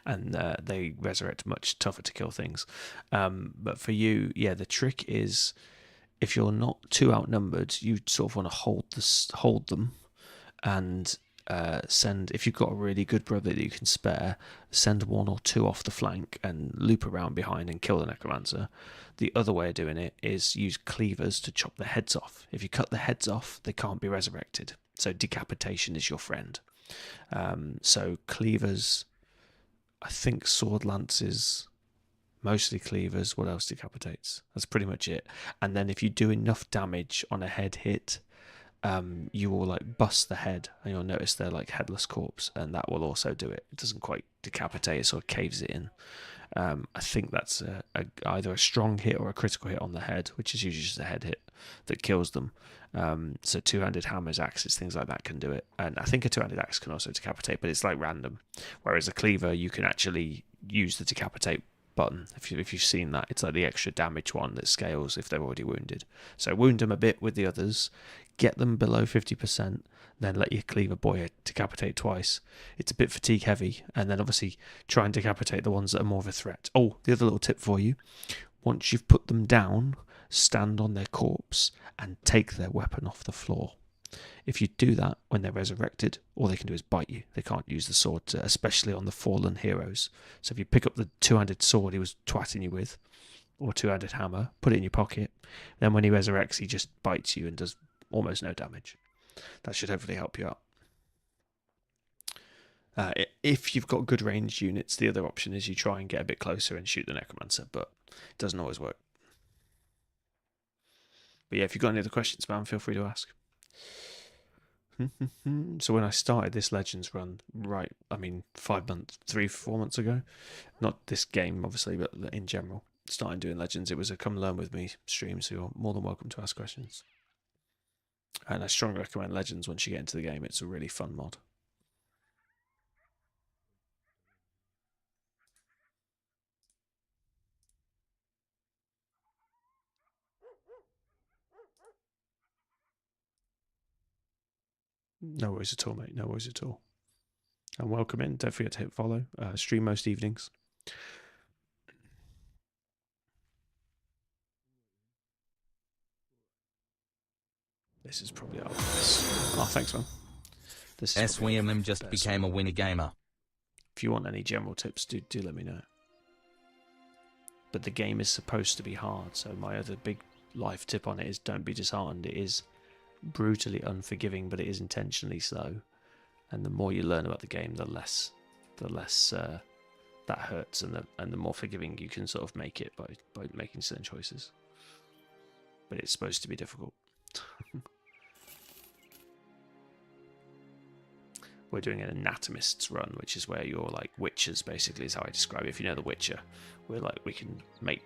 and they resurrect much tougher to kill things. But for you, yeah, the trick is if you're not too outnumbered, you sort of want to hold them, and send, if you've got a really good brother that you can spare, send 1 or 2 off the flank and loop around behind and kill the necromancer. The other way of doing it is use cleavers to chop the heads off. If you cut the heads off, they can't be resurrected. So decapitation is your friend. So cleavers, I think sword lances, mostly cleavers. What else decapitates? That's pretty much it. And then if you do enough damage on a head hit, you will like bust the head, and you'll notice they're like headless corpse, and that will also do it. It doesn't quite decapitate; it sort of caves it in. I think that's either a strong hit or a critical hit on the head, which is usually just a head hit that kills them. So two-handed hammers, axes, things like that can do it, and I think a two-handed axe can also decapitate, but it's like random. Whereas a cleaver, you can actually use the decapitate button. If you've seen that, it's like the extra damage one that scales if they're already wounded. So wound them a bit with the others, get them below 50%, then let your cleaver boy decapitate twice. It's a bit fatigue heavy, and then obviously try and decapitate the ones that are more of a threat. Oh, the other little tip for you: once you've put them down, stand on their corpse and take their weapon off the floor. If you do that when they're resurrected, all they can do is bite you. They can't use the sword, especially on the fallen heroes. So if you pick up the two-handed sword he was twatting you with, or two-handed hammer, put it in your pocket, then when he resurrects, he just bites you and does almost no damage. That should hopefully help you out. If you've got good ranged units, the other option is you try and get a bit closer and shoot the necromancer, but it doesn't always work. But yeah, if you've got any other questions, man, feel free to ask. So when I started this Legends run, 3-4 months ago, not this game obviously, but in general, starting doing Legends, it was a come learn with me stream, so you're more than welcome to ask questions. And I strongly recommend Legends once you get into the game. It's a really fun mod. No worries at all, mate. No worries at all. And welcome in. Don't forget to hit follow. Stream most evenings. This is probably our best. Oh, thanks, man. This is SWM just became a winner gamer. If you want any general tips, do let me know. But the game is supposed to be hard, so my other big life tip on it is don't be disheartened. It is brutally unforgiving, but it is intentionally slow. And the more you learn about the game, the less that hurts, and the more forgiving you can sort of make it by making certain choices. But it's supposed to be difficult. We're doing an Anatomists run, which is where you're like witchers, basically, is how I describe it. If you know the Witcher, we can make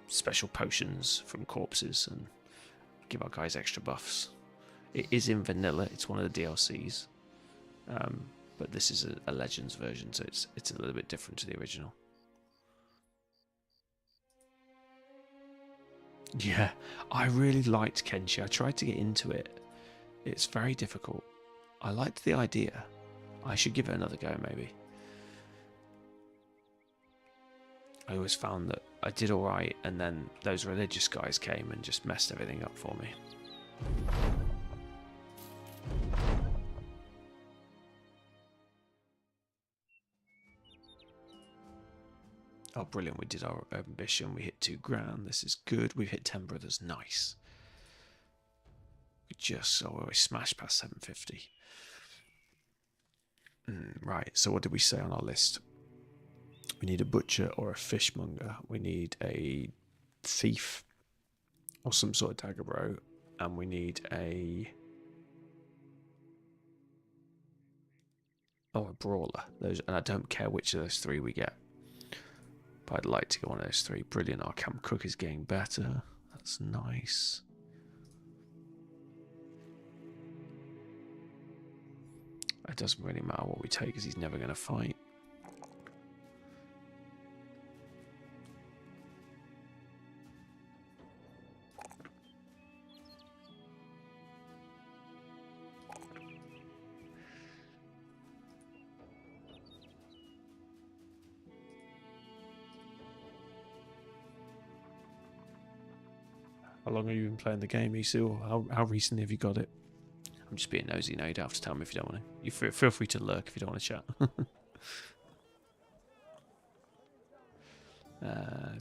special potions from corpses and give our guys extra buffs. It is in vanilla. It's one of the DLCs, but this is a Legends version, so it's a little bit different to the original. Yeah, I really liked Kenshi. I tried to get into it. It's very difficult. I liked the idea. I should give it another go, maybe. I always found that I did alright, and then those religious guys came and just messed everything up for me. Oh, brilliant. We did our ambition. We hit 2 grand. This is good. We've hit 10 brothers. Nice. We smashed past 750. Right, so what did we say on our list? We need a butcher or a fishmonger. We need a thief or some sort of dagger bro. And we need a brawler. And I don't care which of those 3 we get. But I'd like to get one of those 3. Brilliant. Our camp cook is getting better. That's nice. It doesn't really matter what we take because he's never going to fight. How long have you been playing the game, Isu? Or how recently have you got it? I'm just being nosy now. You don't have to tell me if you don't want to. You feel free to lurk if you don't want to chat.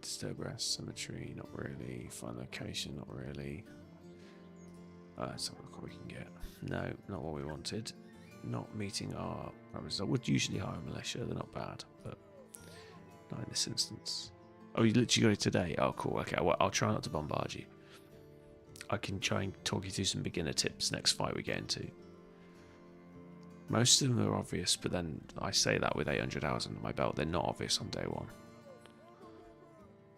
Disturb rest, symmetry, not really. Find location, not really. Let's have a look what we can get. No, not what we wanted. Not meeting our parameters. I would usually hire a militia. They're not bad, but not in this instance. Oh, you literally got it today? Oh, cool. Okay, well, I'll try not to bombard you. I can try and talk you through some beginner tips next fight we get into. Most of them are obvious, but then I say that with 800 hours under my belt. They're not obvious on day one.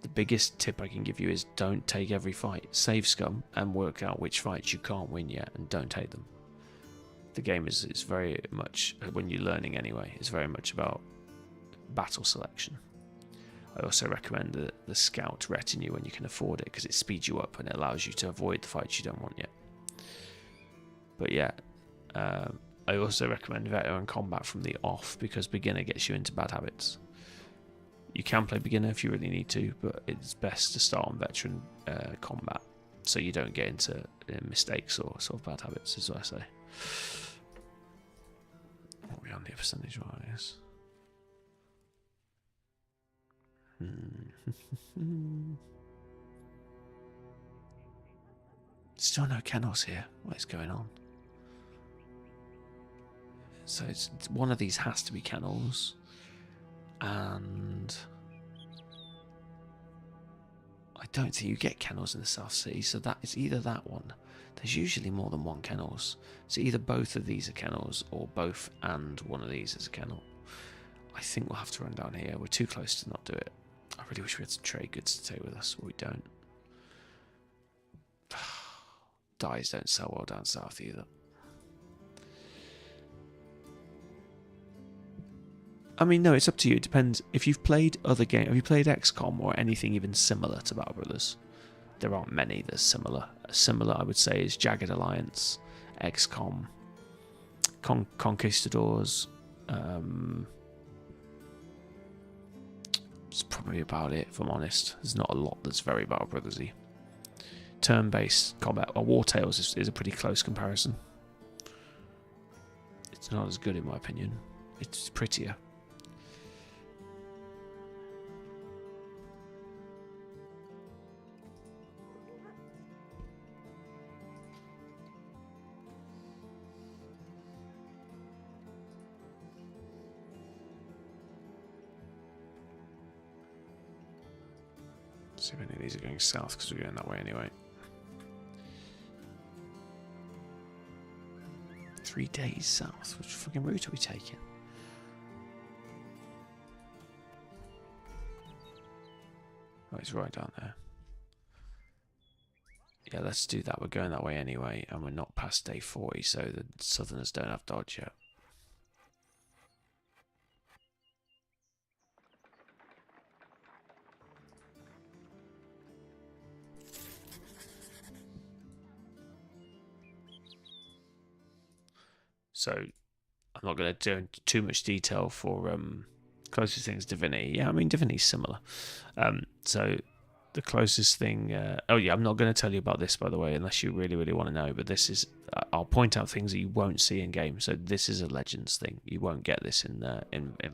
The biggest tip I can give you is don't take every fight. Save scum and work out which fights you can't win yet and don't take them. The game is very much, when you're learning anyway, it's very much about battle selection. I also recommend the scout retinue when you can afford it, because it speeds you up and it allows you to avoid the fights you don't want yet. But yeah, I also recommend veteran combat from the off, because beginner gets you into bad habits. You can play beginner if you really need to, but it's best to start on veteran combat so you don't get into mistakes or sort of bad habits, is what I say. What are we on here percentage-wise? Still no kennels here. What is going on? So one of these has to be kennels, and I don't think you get kennels in the South City, so that is either that one. There's usually more than one kennels, so either both of these are kennels or both and one of these is a kennel. I think we'll have to run down here. We're too close to not do it. I really wish we had some trade goods to take with us, but we don't. Dyes don't sell well down south either. I mean, no, it's up to you. It depends. If you've played other games, have you played XCOM or anything even similar to Battle Brothers? There aren't many that's similar. Similar, I would say, is Jagged Alliance, XCOM, Conquistadors. It's probably about it, if I'm honest. There's not a lot that's very Battle Brothers-y. Turn-based combat, or War Tales is a pretty close comparison. It's not as good in my opinion. It's prettier. See if any of these are going south, because we're going that way anyway. 3 days south. Which fucking route are we taking? Oh, it's right down there. Yeah, let's do that. We're going that way anyway, and we're not past day 40, so the Southerners don't have dodge yet. So I'm not going to do too much detail for closest thing is Divinity. Yeah, I mean Divinity's similar. So the closest thing. Oh yeah, I'm not going to tell you about this, by the way, unless you really, really want to know. But this is. I'll point out things that you won't see in game. So this is a Legends thing. You won't get this in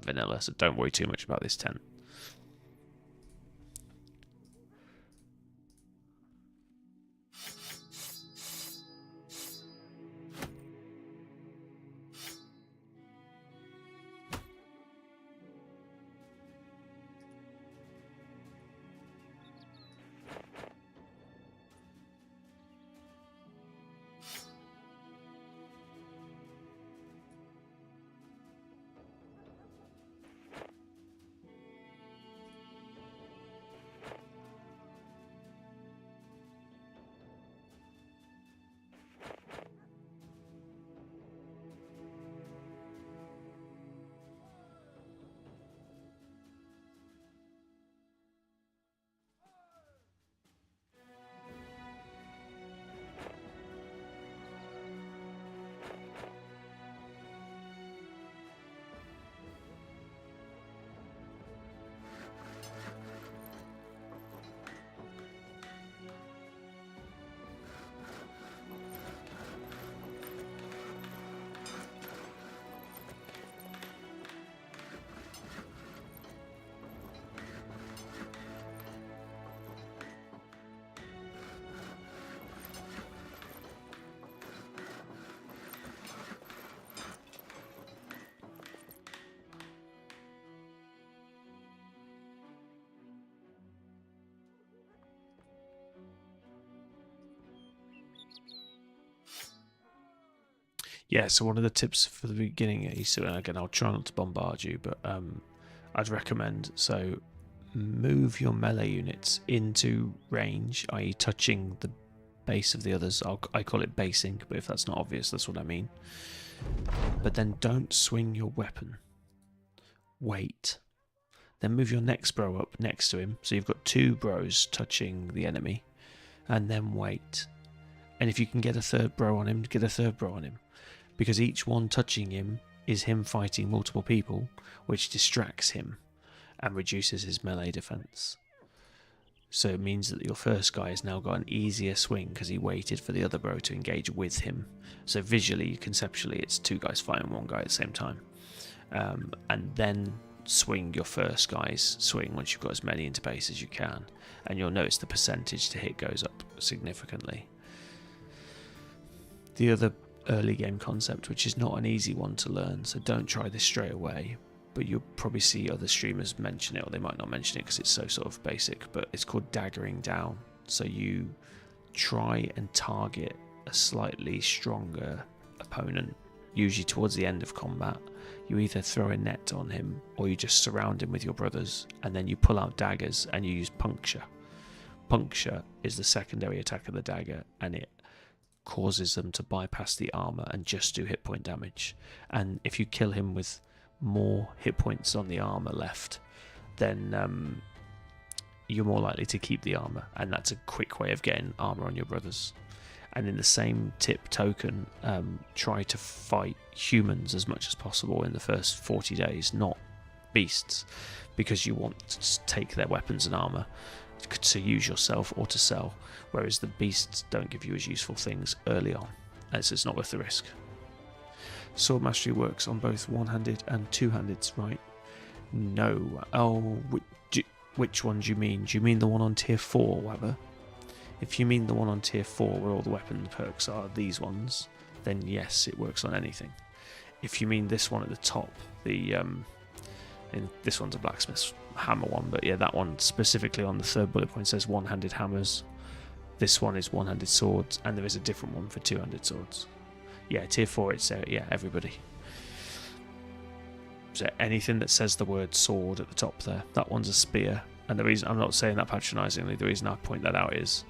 vanilla. So don't worry too much about this tent. Yeah, so one of the tips for the beginning is, so again, I'll try not to bombard you, but I'd recommend, so move your melee units into range, i.e. touching the base of the others. I call it basing, but if that's not obvious, that's what I mean. But then don't swing your weapon. Wait. Then move your next bro up next to him, so you've got 2 bros touching the enemy, and then wait. And if you can get a 3rd bro on him, get a 3rd bro on him. Because each one touching him is him fighting multiple people, which distracts him and reduces his melee defense. So it means that your first guy has now got an easier swing because he waited for the other bro to engage with him. So visually, conceptually, it's 2 guys fighting 1 guy at the same time. And then swing your first guy's swing once you've got as many into base as you can. And you'll notice the percentage to hit goes up significantly. The other early game concept, which is not an easy one to learn, so don't try this straight away, but you'll probably see other streamers mention it, or they might not mention it because it's so sort of basic, but it's called daggering down. So you try and target a slightly stronger opponent, usually towards the end of combat. You either throw a net on him or you just surround him with your brothers, and then you pull out daggers and you use puncture. Puncture is the secondary attack of the dagger, and it causes them to bypass the armor and just do hit point damage. And if you kill him with more hit points on the armor left, then you're more likely to keep the armor, and that's a quick way of getting armor on your brothers. And in the same tip token, try to fight humans as much as possible in the first 40 days, not beasts, because you want to take their weapons and armor to use yourself or to sell, whereas the beasts don't give you as useful things early on, as it's not worth the risk. Sword mastery works on both one-handed and two-handeds, right? No. Oh, which one do you mean? Do you mean the one on tier 4, Wabber? If you mean the one on tier 4 where all the weapon perks are these ones, then yes, it works on anything. If you mean this one at the top, and this one's a blacksmith's hammer one, but yeah, that one specifically on the 3rd bullet point says one-handed hammers. This one is one-handed swords, and there is a different one for two-handed swords. Yeah, tier 4, it's yeah, everybody. So anything that says the word sword at the top there, that one's a spear. And the reason, I'm not saying that patronisingly, the reason I point that out is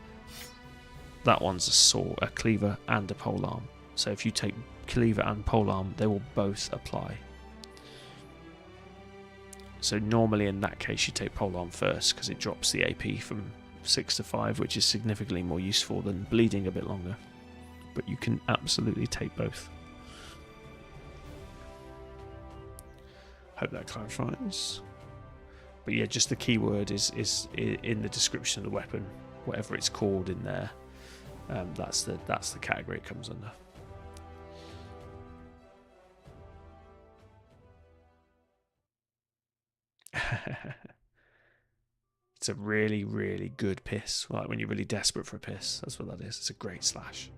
that one's a sword, a cleaver and a polearm. So if you take cleaver and polearm, they will both apply. So normally in that case you take polearm first because it drops the AP from 6 to 5, which is significantly more useful than bleeding a bit longer. But you can absolutely take both. Hope that clarifies. But yeah, just the keyword is in the description of the weapon, whatever it's called in there. That's the category it comes under. It's a really, really good piss. Like when you're really desperate for a piss, that's what that is. It's a great slash.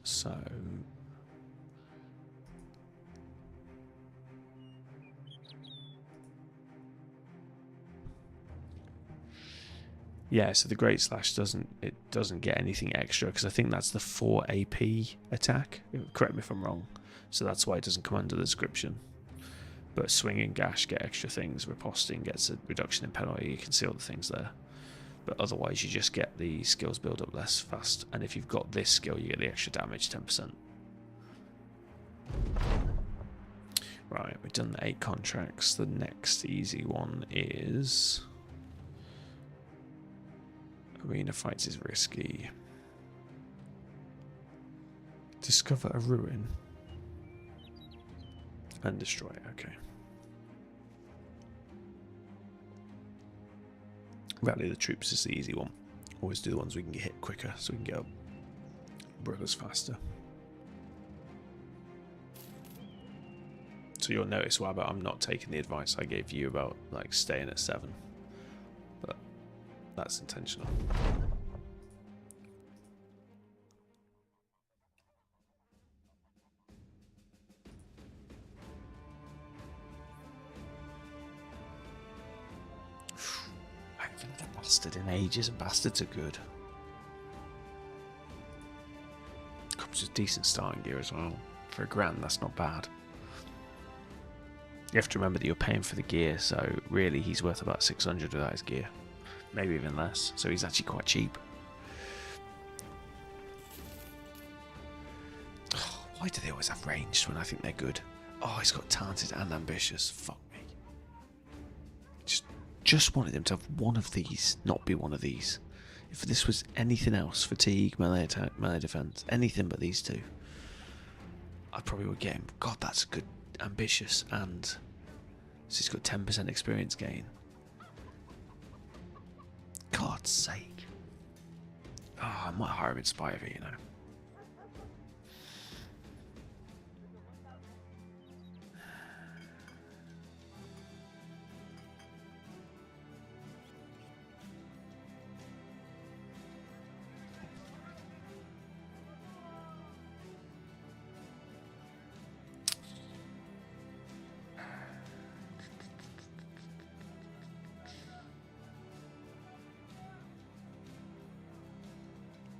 So yeah, so the Great Slash doesn't get anything extra because I think that's the 4 AP attack. Correct me if I'm wrong. So that's why it doesn't come under the description. But Swing and Gash get extra things. Riposting gets a reduction in penalty. You can see all the things there. But otherwise, you just get the skills build up less fast. And if you've got this skill, you get the extra damage 10%. Right, we've done the 8 contracts. The next easy one is Arena Fights is risky. Discover a ruin and destroy it. Okay. Rally the troops is the easy one. Always do the ones we can get hit quicker so we can get up brothers faster. So you'll notice, Wabba, I'm not taking the advice I gave you about like staying at 7. But that's intentional. Bastard in ages, and bastards are good. Comes with decent starting gear as well. For £1,000, that's not bad. You have to remember that you're paying for the gear, so really he's worth about 600 without his gear. Maybe even less, so he's actually quite cheap. Oh, why do they always have ranged when I think they're good? Oh, he's got talented and ambitious. Fuck me. Just wanted him to have one of these, not be one of these. If this was anything else, fatigue, melee attack, melee defense, anything but these two, I probably would get him. God, that's a good ambitious, and so he's got 10% experience gain. God's sake. Oh, I might hire him in spite of it, you know.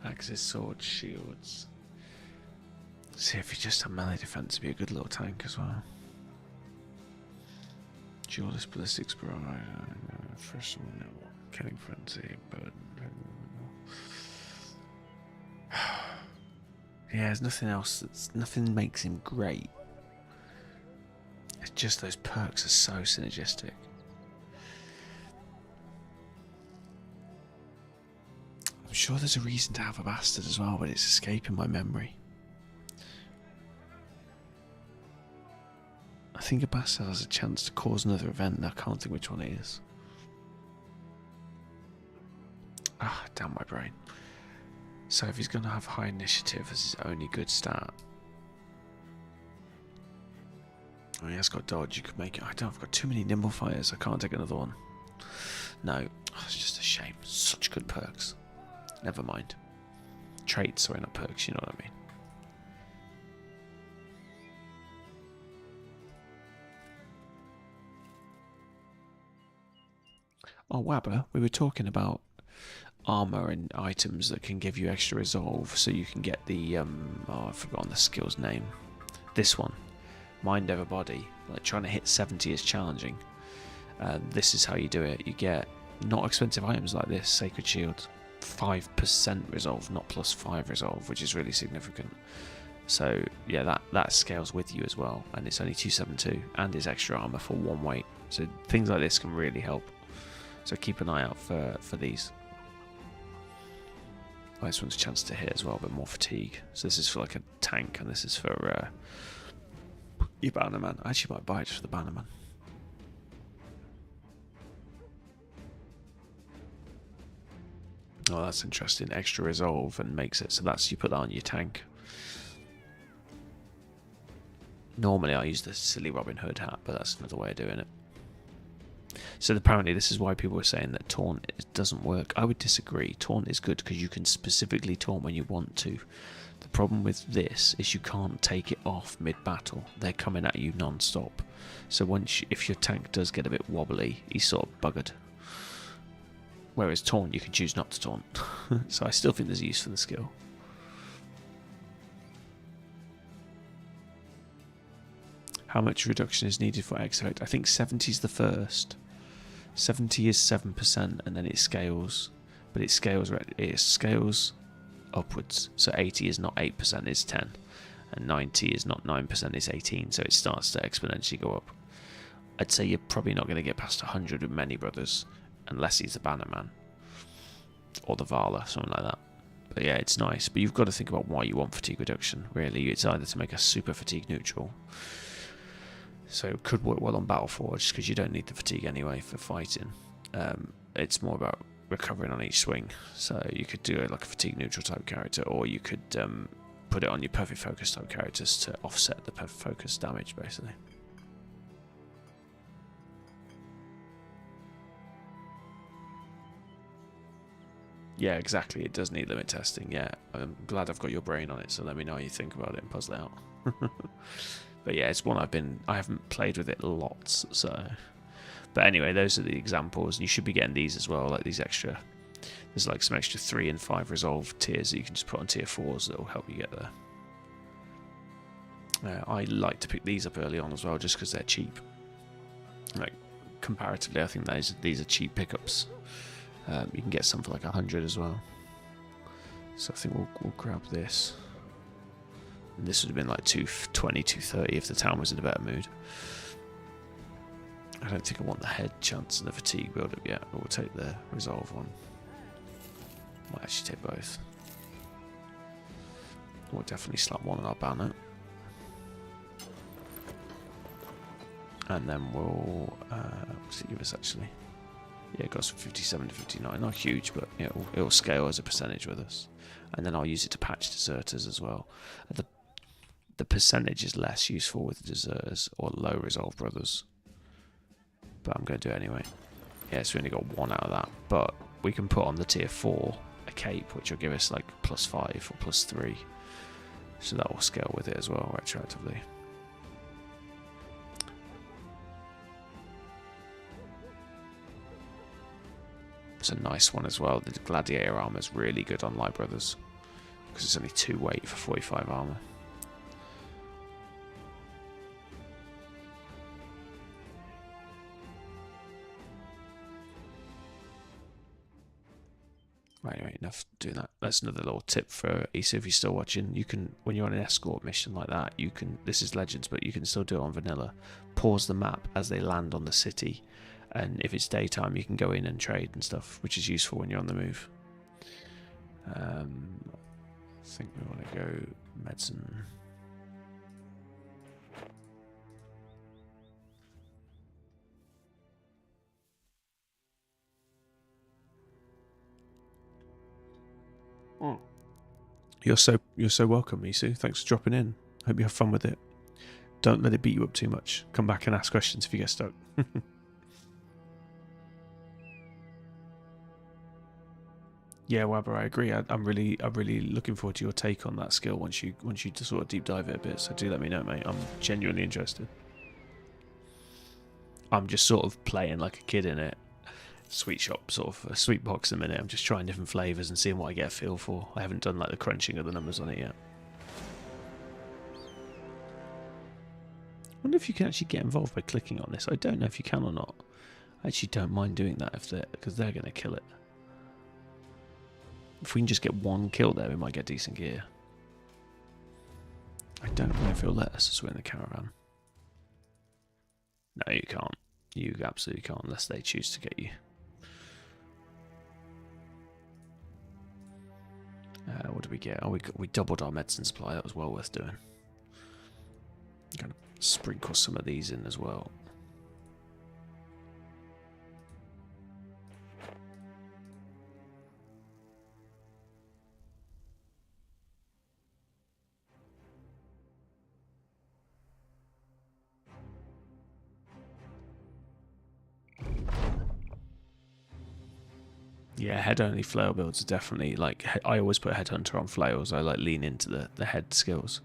Axes, swords, shields. See if you just have melee defense, it'd be a good little tank as well. Duelist, ballistics, first one, killing frenzy, but yeah, there's nothing else. Nothing makes him great. It's just those perks are so synergistic. I'm sure there's a reason to have a bastard as well, but it's escaping my memory. I think a bastard has a chance to cause another event, and I can't think which one it is. Ah, damn my brain. So if he's going to have high initiative as his only good stat. Oh, he has got dodge, you could make it. I've got too many nimble fighters, I can't take another one. No, oh, it's just a shame. Such good perks. Never mind. Traits, sorry, not perks, you know what I mean. Oh, Wabber, we were talking about armor and items that can give you extra resolve, so you can get the, oh, I've forgotten the skill's name. This one. Mind over body. Like, trying to hit 70 is challenging. This is how you do it. You get not expensive items like this, Sacred Shield. 5% resolve, not +5 resolve, which is really significant. So yeah, that scales with you as well, and it's only 272, and it's extra armor for 1 weight. So things like this can really help. So keep an eye out for these. Oh, this one's a chance to hit as well, but more fatigue. So this is for like a tank, and this is for your Bannerman. I actually might buy it just for the Bannerman. Oh, that's interesting. Extra resolve and makes it so that's you put that on your tank. Normally I use the silly Robin Hood hat, but that's another way of doing it. So apparently this is why people were saying that taunt doesn't work. I would disagree. Taunt is good because you can specifically taunt when you want to. The problem with this is you can't take it off mid-battle. They're coming at you non-stop. So if your tank does get a bit wobbly, he's sort of buggered. Whereas taunt, you can choose not to taunt. So I still think there's a use for the skill. How much reduction is needed for X effect? I think 70 is the first. 70 is 7%, and then it scales. But it scales upwards. So 80 is not 8%, it's 10. And 90 is not 9%, it's 18. So it starts to exponentially go up. I'd say you're probably not going to get past 100 with many brothers. Unless he's the Bannerman. Or the Vala, something like that. But yeah, it's nice. But you've got to think about why you want fatigue reduction, really. It's either to make a super fatigue neutral. So it could work well on Battleforge, because you don't need the fatigue anyway for fighting. It's more about recovering on each swing. So you could do it like a fatigue neutral type character, or you could put it on your perfect focus type characters to offset the perfect focus damage, basically. Yeah, exactly. It does need limit testing. Yeah, I'm glad I've got your brain on it. So let me know how you think about it and puzzle it out. But yeah, it's one I haven't played with it lots. So, But anyway, those are the examples. You should be getting these as well, like these extra. There's like some extra 3 and 5 resolve tiers that you can just put on tier 4s that will help you get there. I like to pick these up early on as well, just because they're cheap. Like comparatively, I think these are cheap pickups. You can get some for like 100 as well. So I think we'll grab this. And this would have been like 220, 230 if the town was in a better mood. I don't think I want the head chance and the fatigue build up yet, but we'll take the resolve one. Might actually take both. We'll definitely slap one on our banner. And then we'll, what's it give us actually? Yeah, it goes from 57 to 59. Not huge, but it'll scale as a percentage with us. And then I'll use it to patch deserters as well. The percentage is less useful with deserters or low resolve brothers. But I'm going to do it anyway. Yeah, so we only got 1 out of that. But we can put on the tier 4 a cape, which will give us like +5 or +3. So that will scale with it as well, retroactively. It's a nice one as well. The gladiator armor is really good on Light Brothers because it's only 2 weight for 45 armor. Right, anyway, enough doing that. That's another little tip for Issa if you're still watching. You can, when you're on an escort mission like that, you can, this is Legends, but you can still do it on vanilla. Pause the map as they land on the city. And if it's daytime, you can go in and trade and stuff, which is useful when you're on the move. I think we want to go medicine. You're so welcome, Isu. Thanks for dropping in. Hope you have fun with it. Don't let it beat you up too much. Come back and ask questions if you get stuck. Yeah, Wabber, I agree. I'm really looking forward to your take on that skill once you sort of deep dive it a bit. So do let me know, mate. I'm genuinely interested. I'm just sort of playing like a kid in it. Sweet shop, sort of a sweet box a minute. I'm just trying different flavours and seeing what I get a feel for. I haven't done like the crunching of the numbers on it yet. I wonder if you can actually get involved by clicking on this. I don't know if you can or not. I actually don't mind doing that because they're going to kill it. If we can just get 1 kill there, we might get decent gear. I don't know if it'll let us swing the caravan. No, you can't. You absolutely can't unless they choose to get you. What did we get? Oh, we doubled our medicine supply. That was well worth doing. Gonna sprinkle some of these in as well. Yeah, head-only flail builds are definitely, like, I always put Headhunter on flails. I, like, lean into the head skills.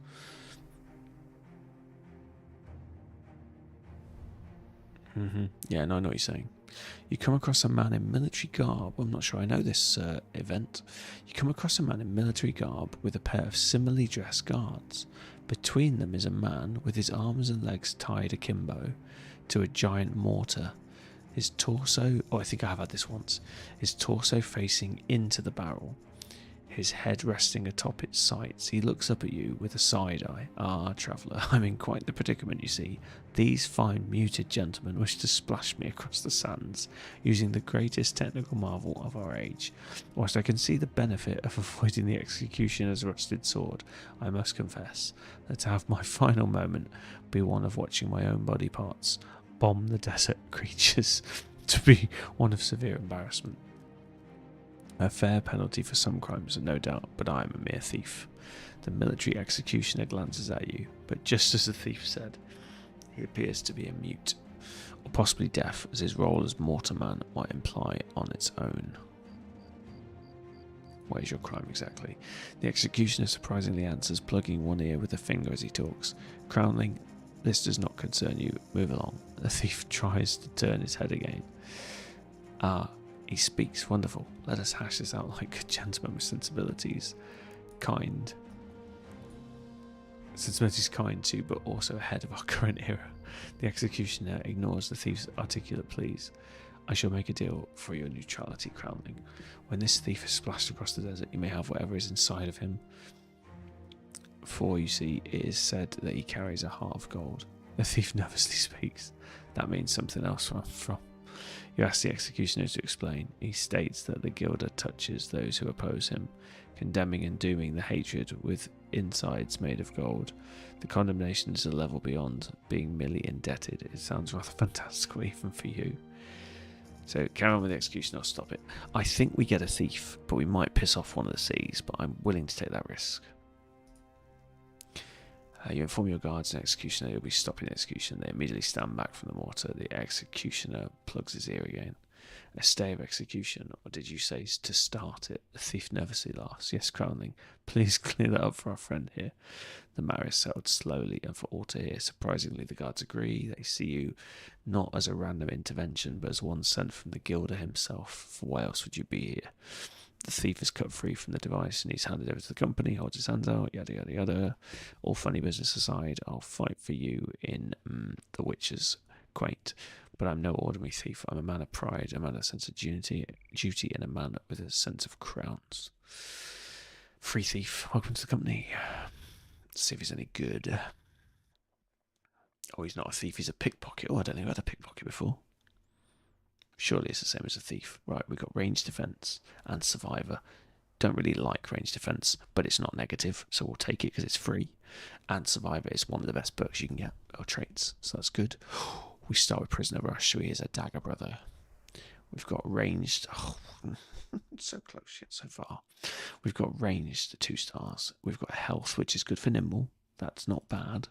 Yeah, no, I know what you're saying. You come across a man in military garb. I'm not sure I know this event. You come across a man in military garb with a pair of similarly dressed guards. Between them is a man with his arms and legs tied akimbo to a giant mortar. His torso, oh, I think I have had this once. His torso facing into the barrel. His head resting atop its sights. He looks up at you with a side eye. Ah, traveller, I'm in quite the predicament, you see. These fine muted gentlemen wish to splash me across the sands, using the greatest technical marvel of our age. Whilst I can see the benefit of avoiding the executioner's rusted sword, I must confess that to have my final moment be one of watching my own body parts bomb the desert creatures to be one of severe embarrassment. A fair penalty for some crimes, no doubt, but I am a mere thief. The military executioner glances at you, but just as the thief said, he appears to be a mute, or possibly deaf, as his role as mortarman might imply on its own. What is your crime exactly? The executioner surprisingly answers, plugging one ear with a finger as he talks. Crowning This does not concern you. Move along. The thief tries to turn his head again. Ah, he speaks. Wonderful. Let us hash this out like good gentlemen with sensibilities. Kind. Sensibilities kind too, but also ahead of our current era. The executioner ignores the thief's articulate pleas. I shall make a deal for your neutrality, Crownling. When this thief is splashed across the desert, you may have whatever is inside of him. For, you see, it is said that he carries a heart of gold. The thief nervously speaks. That means something else from. You ask the executioner to explain. He states that the gilder touches those who oppose him, condemning and dooming the hatred with insides made of gold. The condemnation is a level beyond being merely indebted. It sounds rather fantastical even for you. So carry on with the execution, I'll stop it. I think we get a thief, but we might piss off one of the seas, but I'm willing to take that risk. You inform your guards and executioner you'll be stopping the execution. They immediately stand back from the mortar. The executioner plugs his ear again. A stay of execution, or did you say to start it? The thief nervously laughs. Yes, Crownling, please clear that up for our friend here. The matter is settled slowly, and for all to hear. Surprisingly, the guards agree. They see you not as a random intervention, but as one sent from the gilder himself. For why else would you be here? The thief is cut free from the device and he's handed over to the company, holds his hands out, yada yada yada. All funny business aside, I'll fight for you in the Witcher's quaint. But I'm no ordinary thief. I'm a man of pride, a man of sense of duty, and a man with a sense of crowns. Free thief, welcome to the company. Let's see if he's any good. Oh, he's not a thief, he's a pickpocket. Oh, I don't think I've had a pickpocket before. Surely it's the same as a thief. Right, we've got range defense and survivor. Don't really like range defense, but it's not negative, so we'll take it because it's free. And survivor is one of the best perks you can get, or traits, so that's good. We start with prisoner rush, so he is a dagger brother. We've got ranged. Oh, so close yet so far. We've got ranged 2 stars. We've got health, which is good for nimble. That's not bad.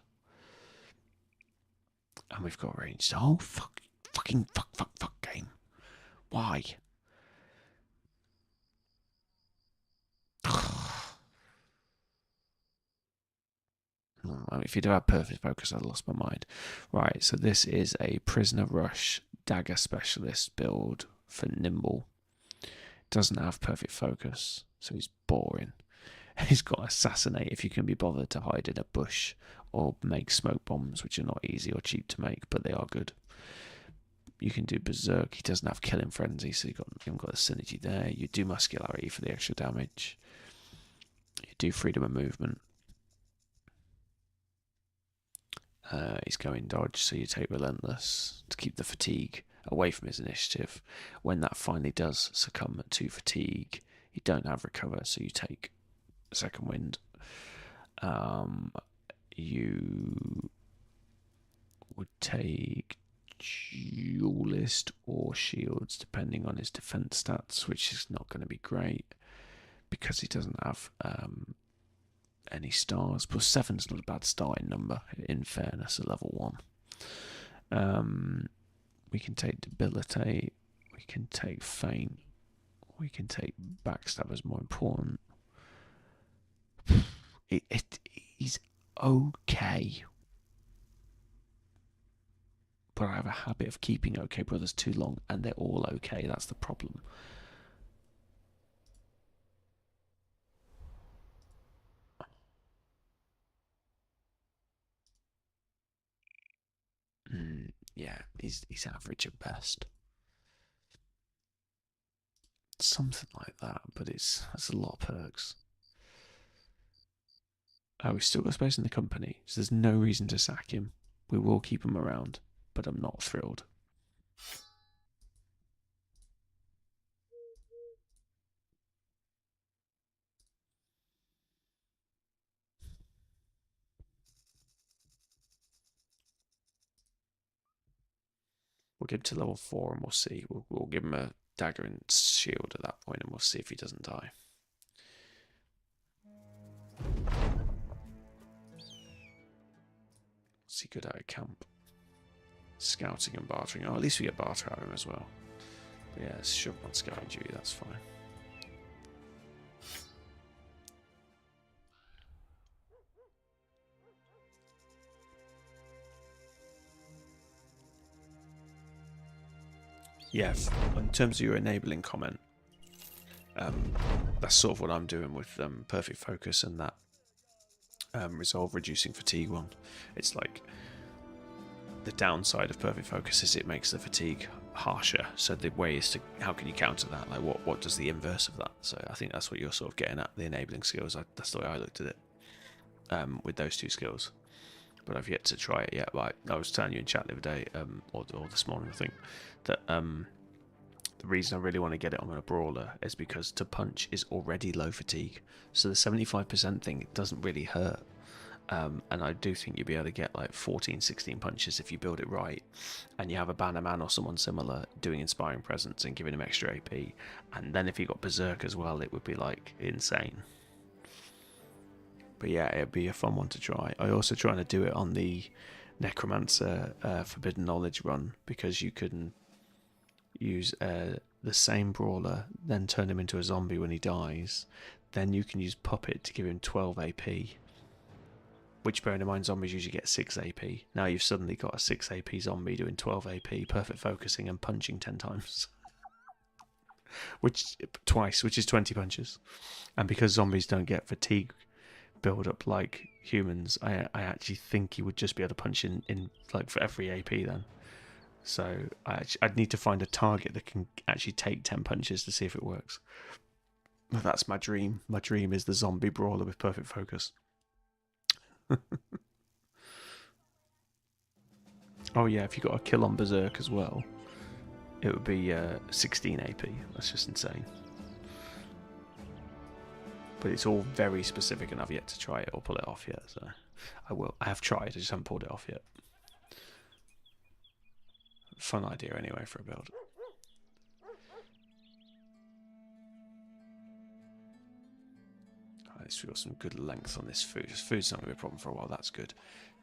And we've got ranged. Oh, fuck game. Why? If you'd have had perfect focus, I'd lost my mind. Right, so this is a prisoner rush dagger specialist build for nimble. Doesn't have perfect focus, so he's boring. He's got assassinate if you can be bothered to hide in a bush or make smoke bombs, which are not easy or cheap to make, but they are good. You can do berserk. He doesn't have killing frenzy, so you haven't got the synergy there. You do muscularity for the extra damage. You do freedom of movement. He's going dodge, so you take relentless to keep the fatigue away from his initiative. When that finally does succumb to fatigue, you don't have recover, so you take second wind. You would take duelist or shields depending on his defense stats, which is not going to be great because he doesn't have any stars. Plus 7's not a bad starting number, in fairness, at level 1. We can take debilitate, we can take feint, we can take backstab as more important. He's okay, but I have a habit of keeping okay brothers too long, and they're all okay. That's the problem. Yeah, he's average at best. Something like that, but that's a lot of perks. Oh, we've still got space in the company, so there's no reason to sack him. We will keep him around, but I'm not thrilled. We'll give him to level 4 and we'll see. We'll give him a dagger and shield at that point and we'll see if he doesn't die. What's he good at camp? Scouting and bartering. Oh, at least we get barter out of him as well. But yeah, let's shove him on scouting duty, that's fine. Yeah, in terms of your enabling comment, that's sort of what I'm doing with perfect focus and that resolve reducing fatigue one. It's like the downside of perfect focus is it makes the fatigue harsher. So the way is to, how can you counter that? Like what does the inverse of that? So I think that's what you're sort of getting at, the enabling skills. That's the way I looked at it with those two skills. But I've yet to try it yet. But I was telling you in chat the other day, or this morning I think, that the reason I really want to get it on a brawler is because to punch is already low fatigue. So the 75% thing, it doesn't really hurt. And I do think you'll be able to get like 14, 16 punches if you build it right. And you have a banner man or someone similar doing Inspiring Presence and giving him extra AP. And then if you got Berserk as well, it would be like insane. But yeah, it'd be a fun one to try. I also trying to do it on the Necromancer Forbidden Knowledge run, because you can use the same brawler, then turn him into a zombie when he dies. Then you can use Puppet to give him 12 AP. Which, bearing in mind, zombies usually get 6 AP. Now you've suddenly got a 6 AP zombie doing 12 AP, perfect focusing and punching 10 times. Which is 20 punches. And because zombies don't get fatigue build up like humans, I actually think you would just be able to punch in like for every AP then. So I'd need to find a target that can actually take 10 punches to see if it works. But that's my dream. My dream is the zombie brawler with perfect focus. Oh yeah, if you got a kill on Berserk as well, it would be 16 AP. That's just insane. But it's all very specific, and I've yet to try it or pull it off yet. So I will. I have tried. I just haven't pulled it off yet. Fun idea anyway for a build. Alright, so we've got some good length on this food. This food's not going to be a problem for a while. That's good.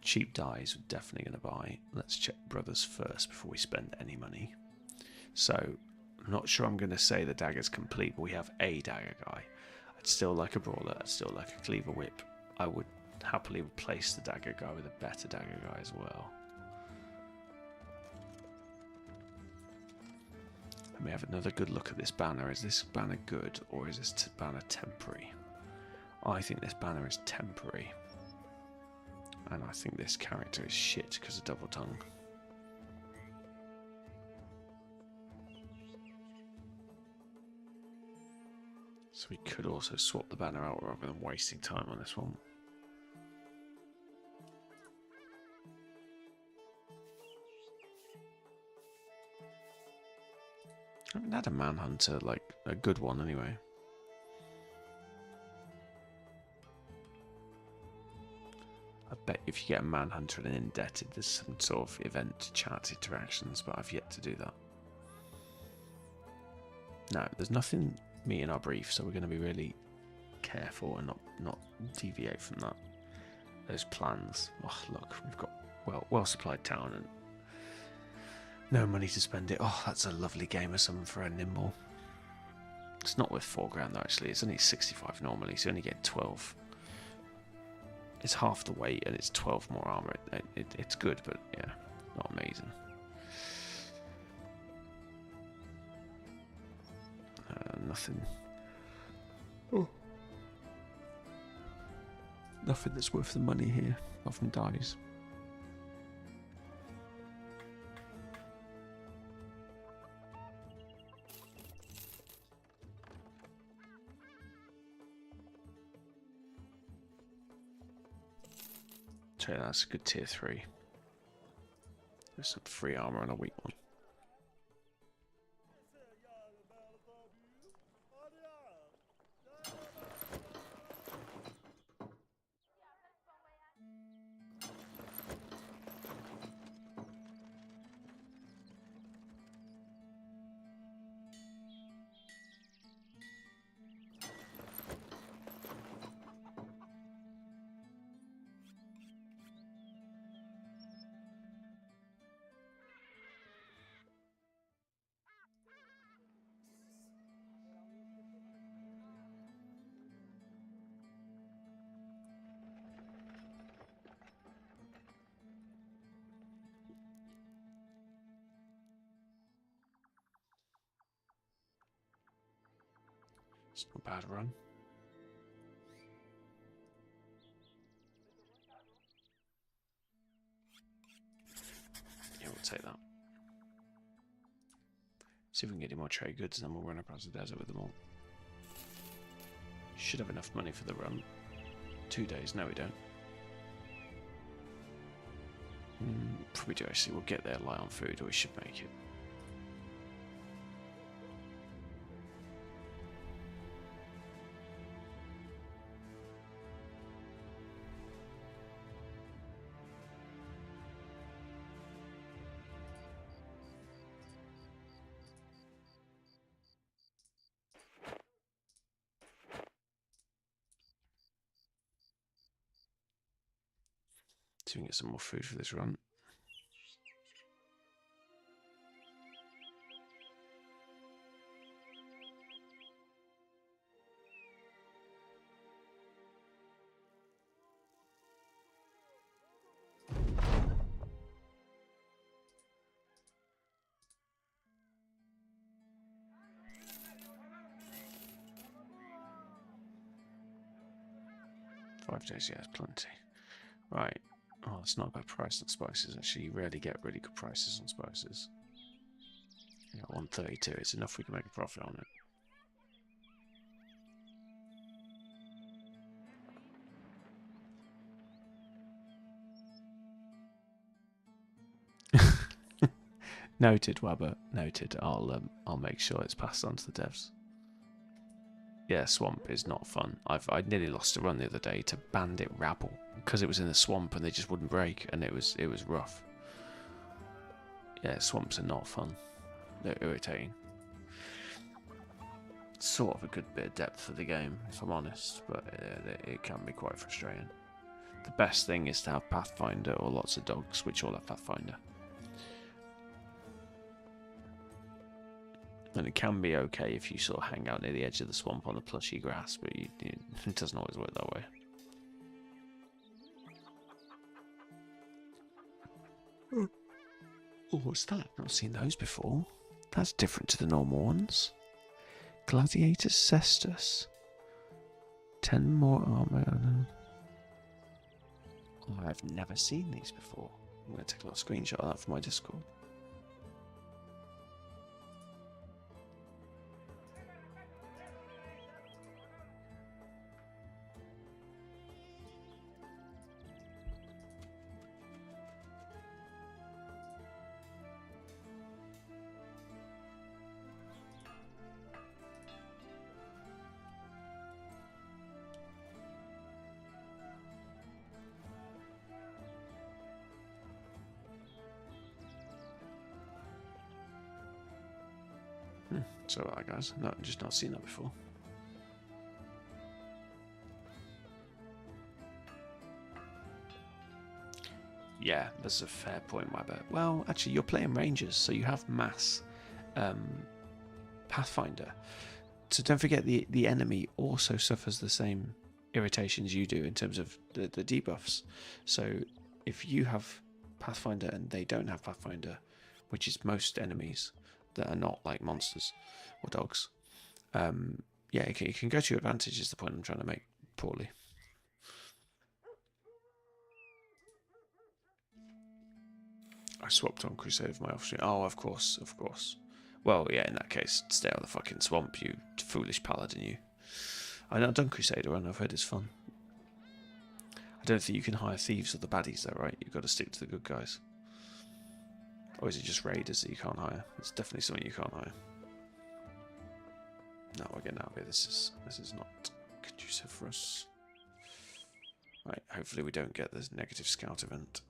Cheap dyes, we're definitely going to buy. Let's check brothers first before we spend any money. So I'm not sure I'm going to say the dagger's complete, but we have a dagger guy. I'd still like a brawler. I'd still like a cleaver whip. I would happily replace the dagger guy with a better dagger guy as well. Let me have another good look at this banner. Is this banner good, or is this banner temporary? I think this banner is temporary. And I think this character is shit because of double tongue. So we could also swap the banner out rather than wasting time on this one. I haven't had a manhunter, like a good one anyway. I bet if you get a manhunter and an indebted, there's some sort of event chat interactions, but I've yet to do that. No, there's nothing meeting our brief, so we're going to be really careful and not deviate from that. Those plans. Oh, look, we've got well supplied town and no money to spend it. Oh, that's a lovely game of summon for a nimble. It's not worth $4,000 though, actually. It's only 65 normally, so you only get 12. It's half the weight and it's 12 more armor. It's good, but yeah, not amazing. Nothing. Oh. Nothing that's worth the money here, apart from dies. So that's a good tier 3. There's some free armor and a weak one. It's not a bad run. Yeah, we'll take that. See if we can get any more trade goods, and then we'll run across the desert with them all. Should have enough money for the run. 2 days. No, we don't. Probably do, actually. We'll get there light on food, or we should make it. See if we can get some more food for this run. Five days, yeah, plenty. Right. Oh, it's not a bad price on spices. Actually, you rarely get really good prices on spices. Yeah, 132. It's enough we can make a profit on it. Noted, Webber. Noted. I'll make sure it's passed on to the devs. Yeah, swamp is not fun. I nearly lost a run the other day to bandit rabble because it was in the swamp and they just wouldn't break, and it was rough. Yeah, swamps are not fun. They're irritating. Sort of a good bit of depth for the game, if I'm honest, but it can be quite frustrating. The best thing is to have Pathfinder or lots of dogs, which all have Pathfinder. And it can be okay if you sort of hang out near the edge of the swamp on the plushy grass, but it doesn't always work that way. Oh, what's that? I've not seen those before. That's different to the normal ones. Gladiator Cestus. 10 more armor. Oh, I've never seen these before. I'm going to take a little screenshot of that for my Discord. So that, guys. No, just not seen that before. Yeah, that's a fair point, Webber. Well, actually, you're playing Rangers, so you have mass Pathfinder. So don't forget the enemy also suffers the same irritations you do in terms of the debuffs. So if you have Pathfinder and they don't have Pathfinder, which is most enemies that are not like monsters or dogs, yeah, it can go to your advantage is the point I'm trying to make poorly. I swapped on Crusade for my offstream. Oh, of course, of course. Well, yeah, in that case, stay out of the fucking swamp, you foolish paladin, you. I've not done Crusader and I've heard it's fun. I don't think you can hire thieves or the baddies though, right? You've got to stick to the good guys. Or is it just raiders that you can't hire? It's definitely something you can't hire. No, we're getting out of here. This is not conducive for us. Right, hopefully we don't get this negative scout event.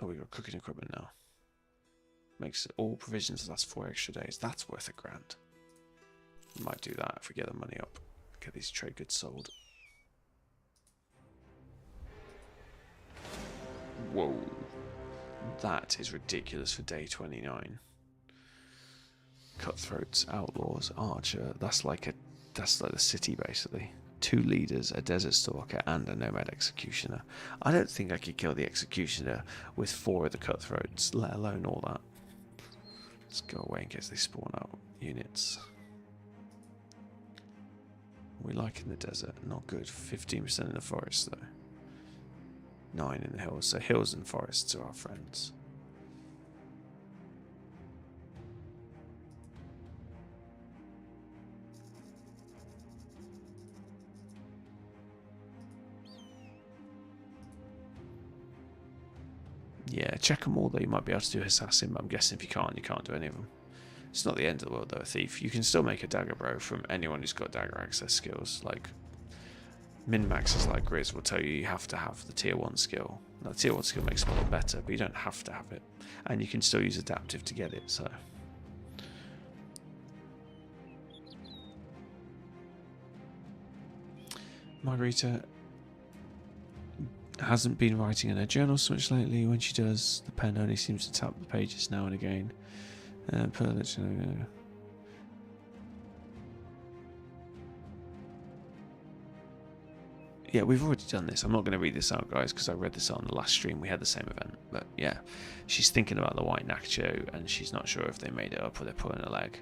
Oh, we got cooking equipment now. Makes all provisions last 4 extra days. That's worth $1,000. We might do that if we get the money up. Get these trade goods sold. Whoa. That is ridiculous for day 29. Cutthroats, outlaws, archer. That's like the city basically. 2 leaders, a desert stalker, and a nomad executioner. I don't think I could kill the executioner with 4 of the cutthroats, let alone all that. Let's go away in case they spawn out units. We like in the desert, not good. 15% in the forest though. 9 in the hills. So hills and forests are our friends. Yeah, check them all though. You might be able to do assassin, but I'm guessing if you can't do any of them. It's not the end of the world though, a thief. You can still make a dagger bro from anyone who's got dagger access skills. Like min-maxes like Grizz will tell you you have to have the tier 1 skill. Now, the tier 1 skill makes them a lot better, but you don't have to have it. And you can still use adaptive to get it, so. Margarita hasn't been writing in her journal so much lately. When she does, the pen only seems to tap the pages now and again. Yeah, we've already done this. I'm not going to read this out, guys, because I read this on the last stream. We had the same event. But yeah, she's thinking about the white Nacho, and she's not sure if they made it up or they're pulling a leg.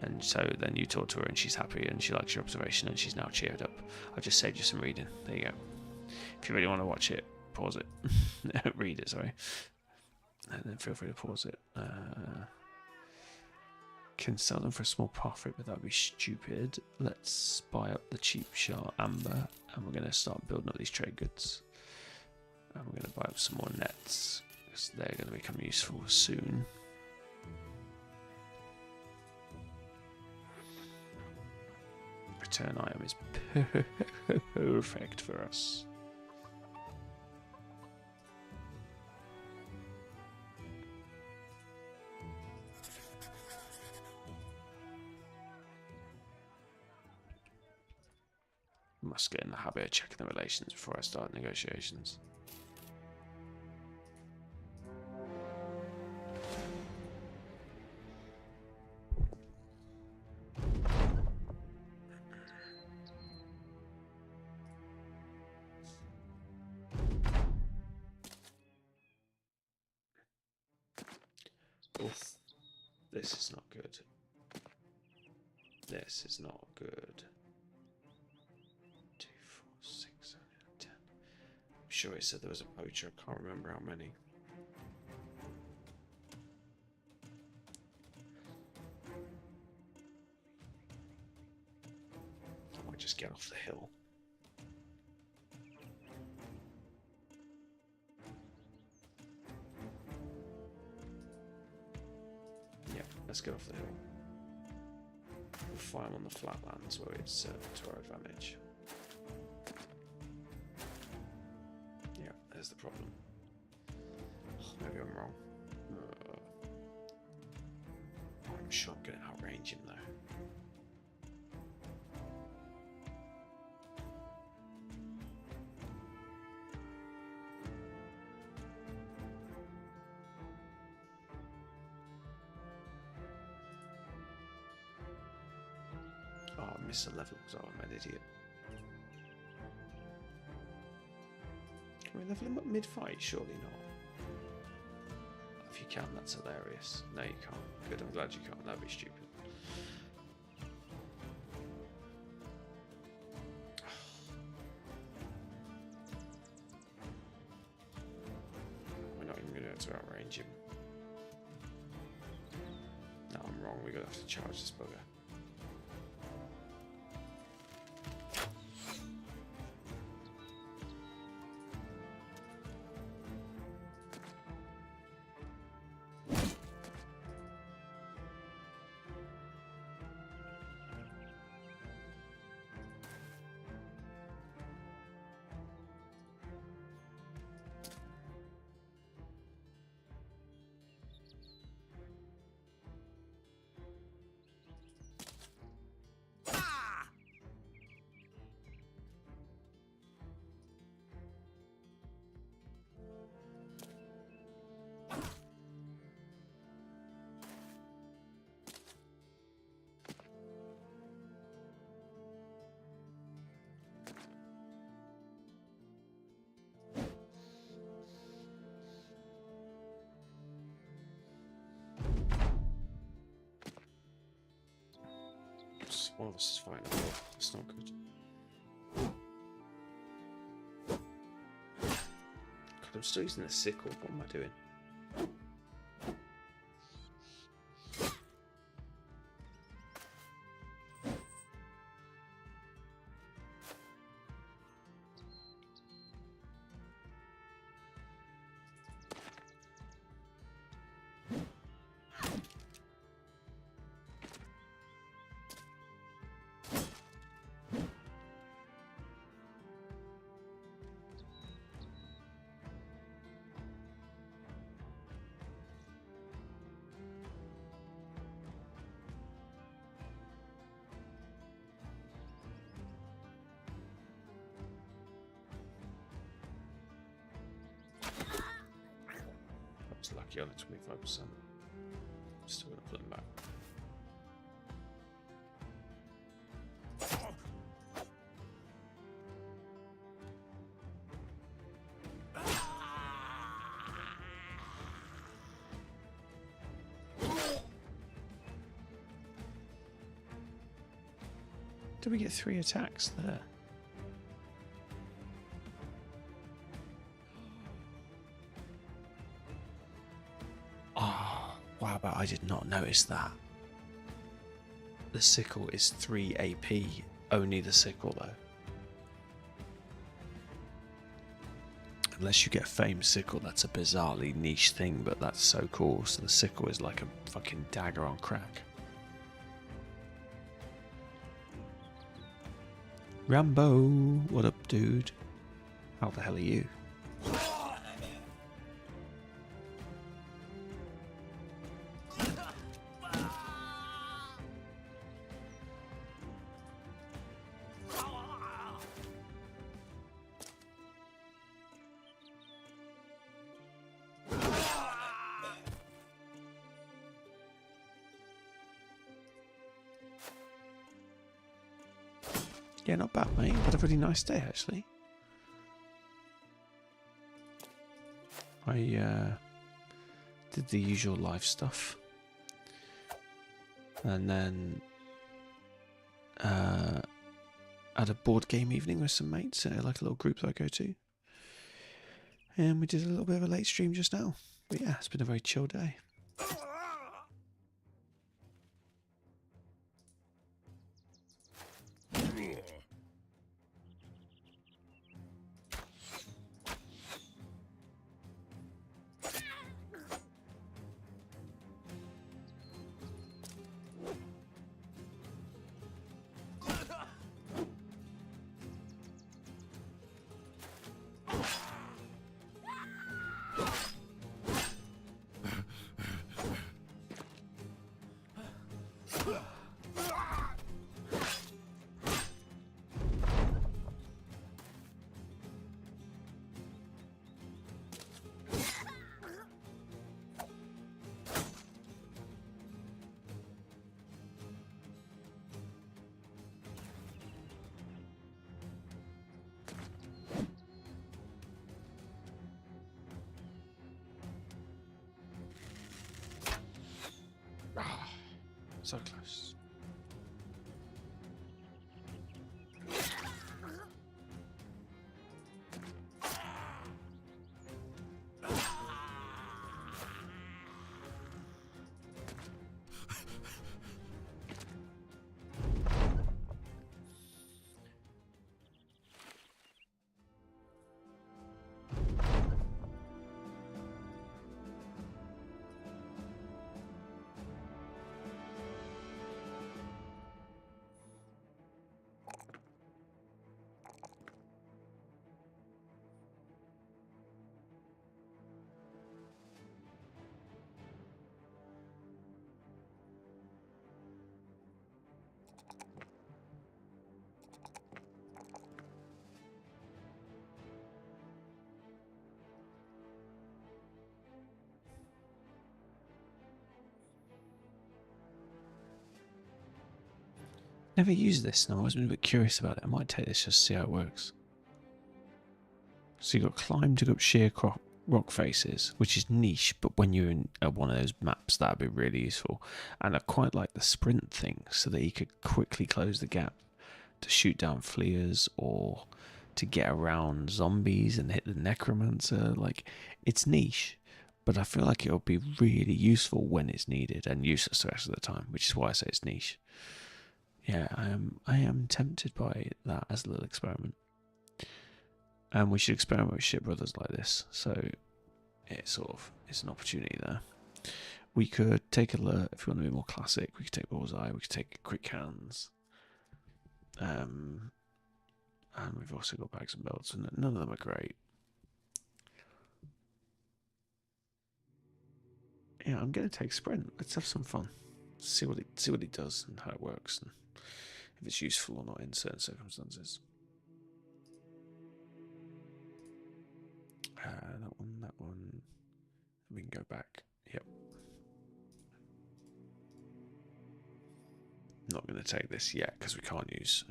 And so then you talk to her, and she's happy, and she likes your observation, and she's now cheered up. I've just saved you some reading. There you go. If you really want to watch it, pause it. Read it, sorry. And then feel free to pause it. Can sell them for a small profit, but that would be stupid. Let's buy up the cheap shard amber, and we're going to start building up these trade goods. And we're going to buy up some more nets, because they're going to become useful soon. Return item is perfect for us. Must get in the habit of checking the relations before I start negotiations. Oof. This is not good. This is not good. 2, 4, 6, 7, 10. I'm sure he said there was a poacher. I can't remember how many. I might just get off the hill. Yeah, let's get off the hill. We'll fight on the flatlands where it's to our advantage. Yeah, there's the problem. Oh, maybe I'm wrong. I'm sure I'm going to outrange him though. Oh, I missed a level because I'm an idiot. Can we level him up mid-fight? Surely not. If you can, that's hilarious. No, you can't. Good, I'm glad you can't. That'd be stupid. We're not even going to be able to outrange him. No, I'm wrong. We're going to have to charge this bugger. One of us is fighting a wolf. That's not good. God, I'm still using the sickle. What am I doing? Lucky on a 25%. Still gonna put them back. Did we get 3 attacks there? Wow, but I did not notice that. The sickle is 3 AP, only the sickle though. Unless you get famed sickle, that's a bizarrely niche thing, but that's so cool. So the sickle is like a fucking dagger on crack. Rambo, what up, dude? How the hell are you? Yeah, not bad, mate. Had a really nice day, actually. I did the usual life stuff. And then had a board game evening with some mates, like a little group that I go to. And we did a little bit of a late stream just now. But yeah, it's been a very chill day. So close. Never used this, and I've always been a bit curious about it. I might take this just to see how it works. So you've got climb to go up sheer rock faces, which is niche, but when you're in one of those maps, that'd be really useful. And I quite like the sprint thing, so that you could quickly close the gap to shoot down fleers or to get around zombies and hit the necromancer. Like, it's niche, but I feel like it'll be really useful when it's needed and useless the rest of the time, which is why I say it's niche. Yeah, I am tempted by that as a little experiment. And we should experiment with shit brothers like this. So it's an opportunity there. We could take alert if we want to be more classic. We could take bullseye. We could take quick hands. And we've also got bags and belts, and none of them are great. Yeah, I'm gonna take sprint. Let's have some fun. See what it does and how it works, and if it's useful or not in certain circumstances. That one. We can go back. Yep. Not going to take this yet because we can't use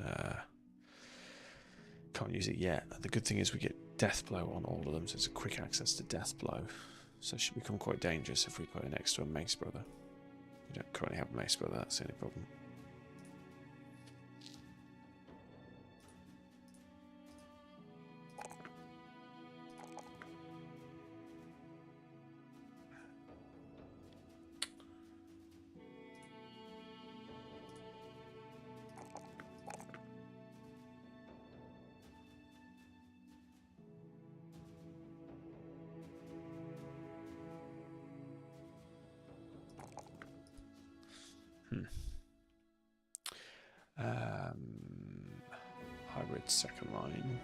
it yet. The good thing is we get death blow on all of them, so it's a quick access to death blow. So it should become quite dangerous if we put it next to a mace brother. We don't currently have a mace brother. That's the only problem. Hybrid second line.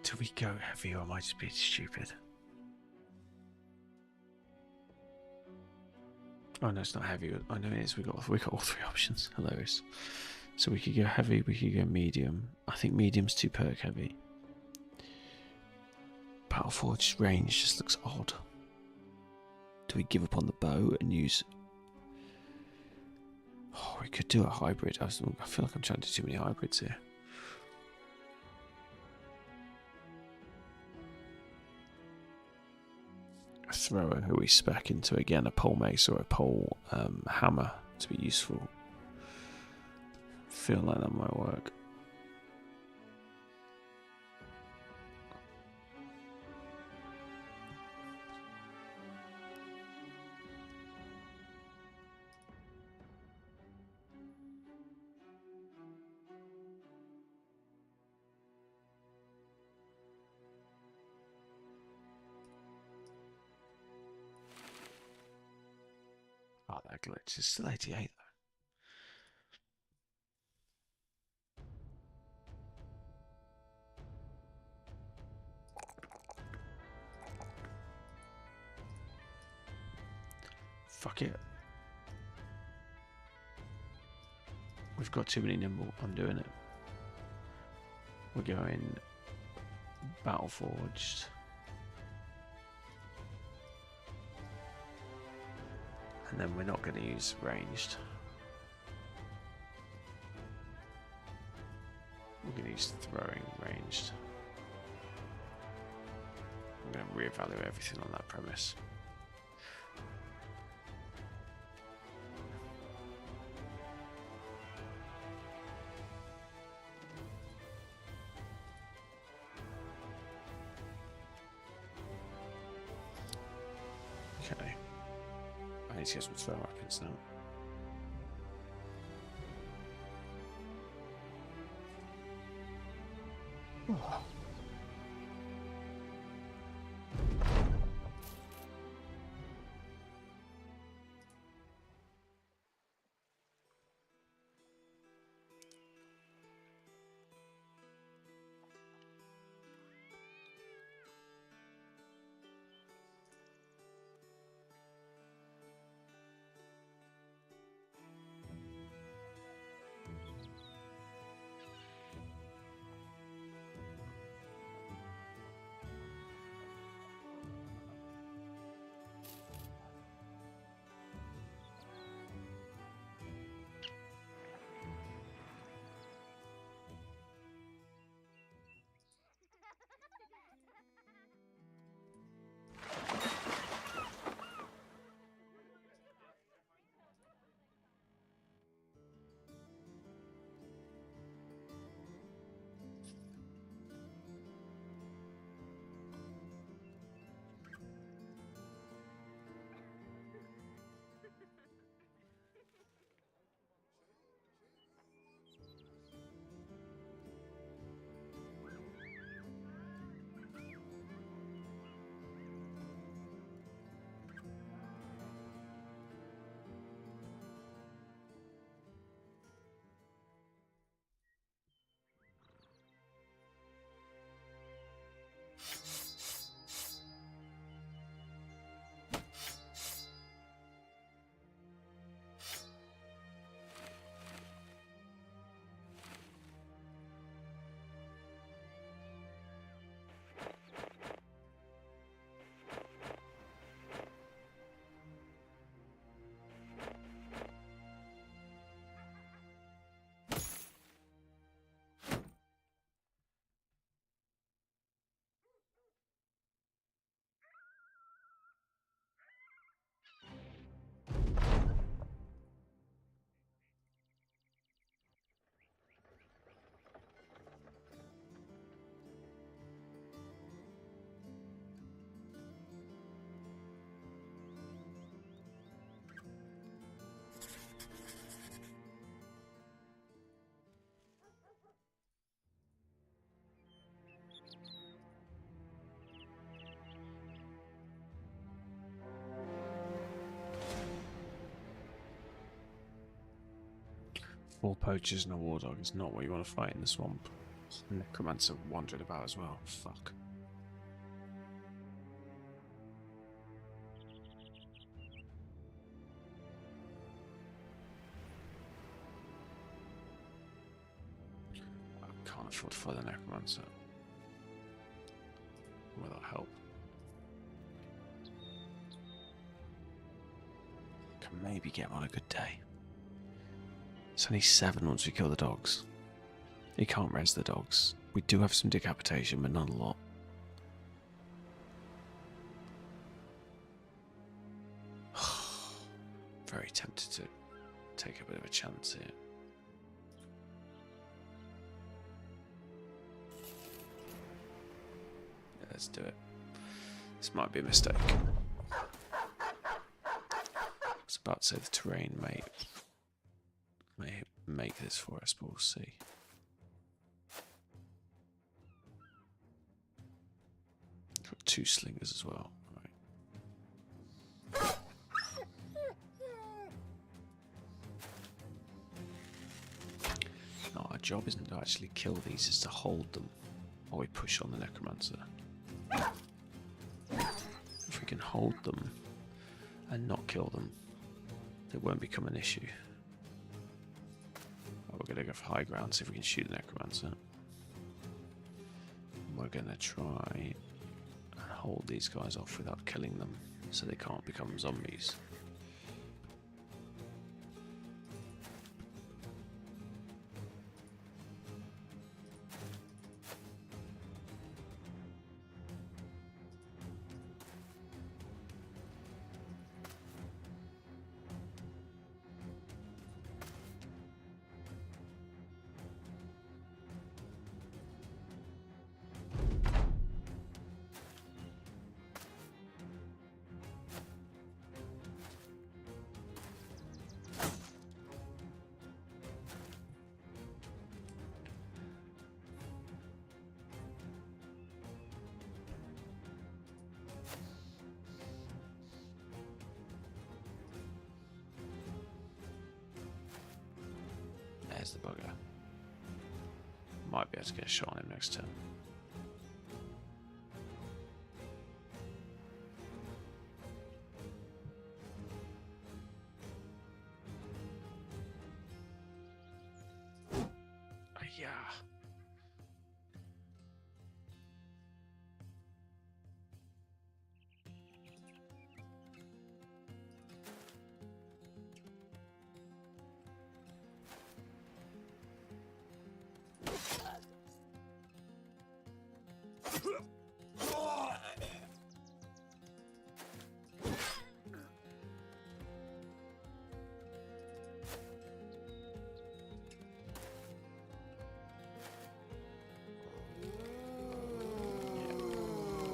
Do we go heavy or am I just being stupid? Oh no, it's not heavy. I know it is. We got all three options. Hilarious. So we could go heavy. We could go medium. I think medium's too perk heavy. Battle Forge range just looks odd. Do we give up on the bow and use? Oh, we could do a hybrid. I feel like I'm trying to do too many hybrids here. Thrower who we spec into again a pole mace or a pole hammer to be useful. Feel like that might work. Oh, that glitch is still 88 though. Fuck it. We've got too many nimble. I'm doing it. We're going Battle Forged. And then we're not going to use ranged. We're going to use throwing ranged. I'm going to reevaluate everything on that premise. Okay. I need to get some throw weapons now. Oh. Four poachers and a war dog is not what you want to fight in the swamp. Necromancer wandering about as well. Fuck. I can't afford to fight the necromancer without help. Can maybe get him on a good day. It's only 7 once we kill the dogs. He can't res the dogs. We do have some decapitation, but not a lot. Very tempted to take a bit of a chance here. Yeah, let's do it. This might be a mistake. I was about to say the terrain may make this for us, but we'll see. Got 2 slingers as well. Right. No, our job isn't to actually kill these, it's to hold them while we push on the necromancer. If we can hold them and not kill them, it won't become an issue. We're going to go for high ground, see if we can shoot the necromancer. We're going to try and hold these guys off without killing them, so they can't become zombies. There's the bugger. Might be able to get a shot on him next turn. Yeah.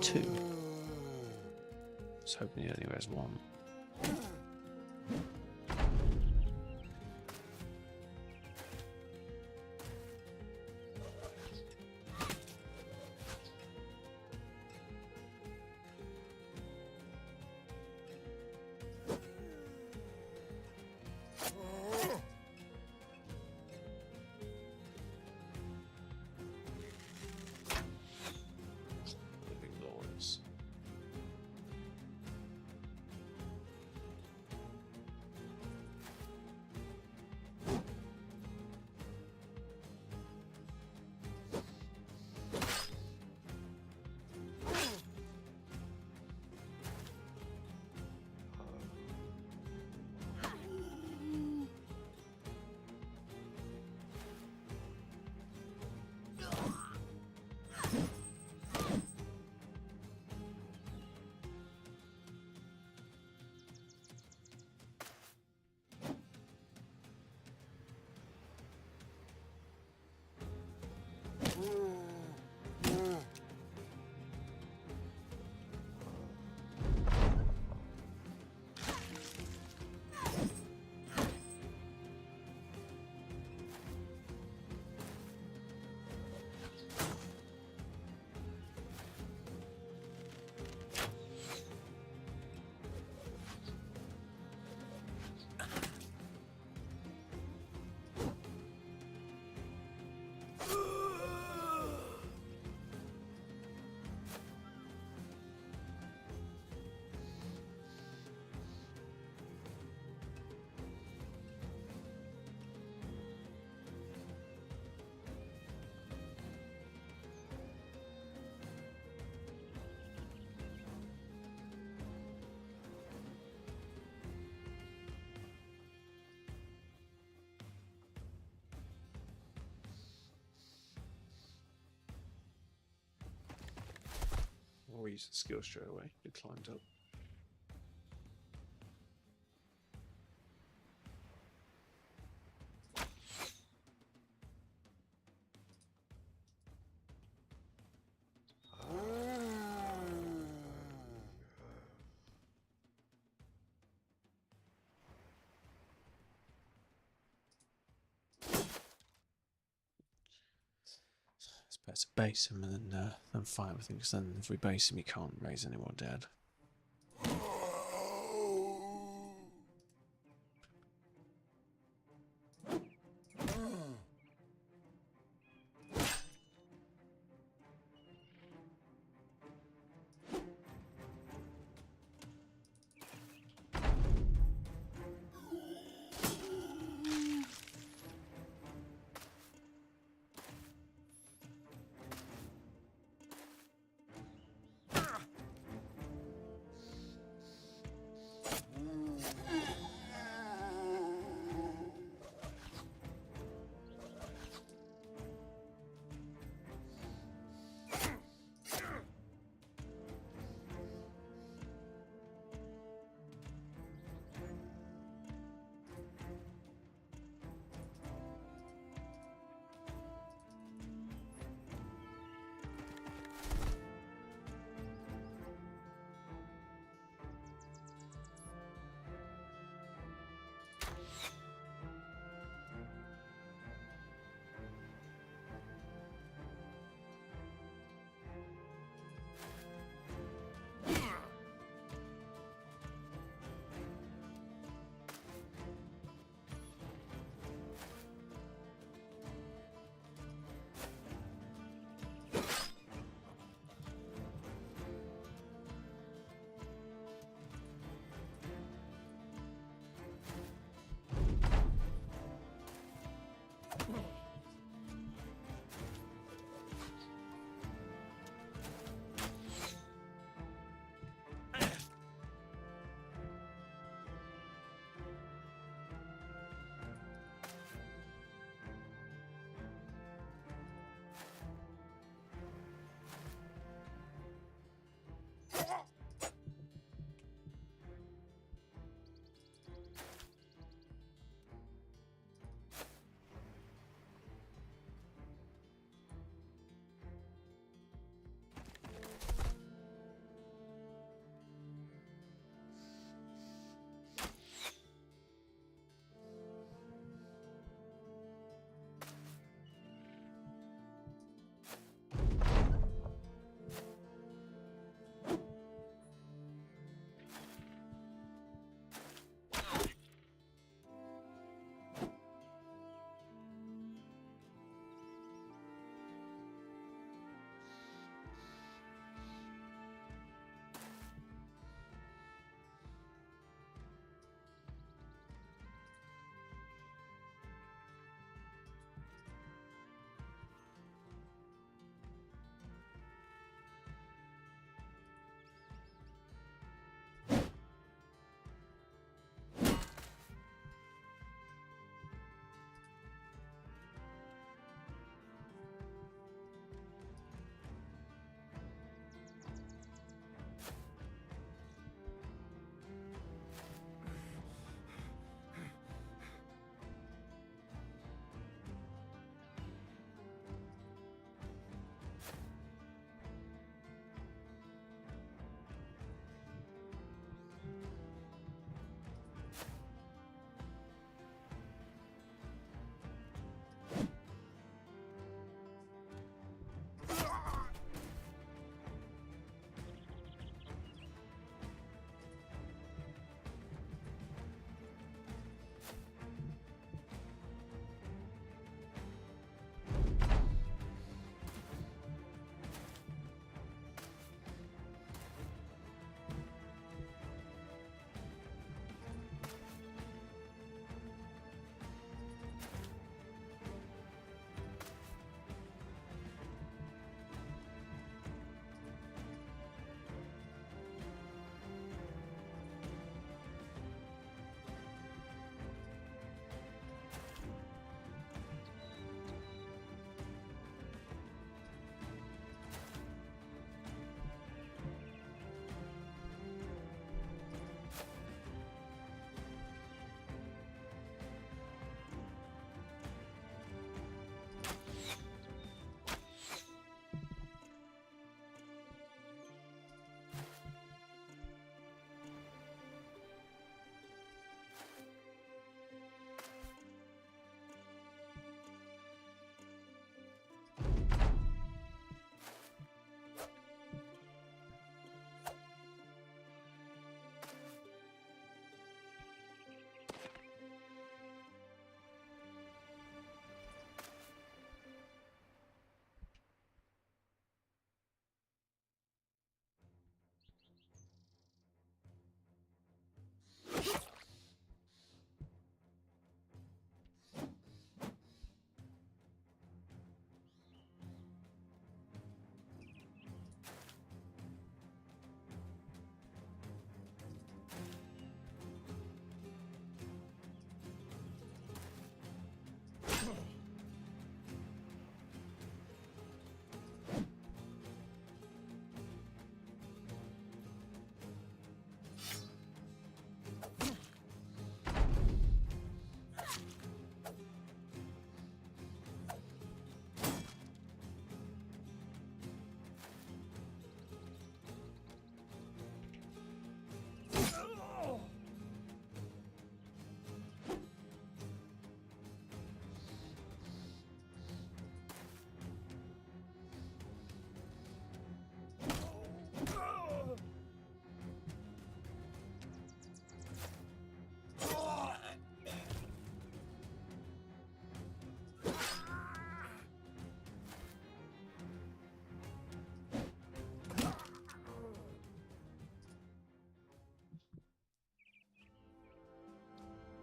Two. I was hoping he only wears 1. we used the skill straight away. It climbed up. It's better to base him than fight with him, because then if we base him, he can't raise any more dead.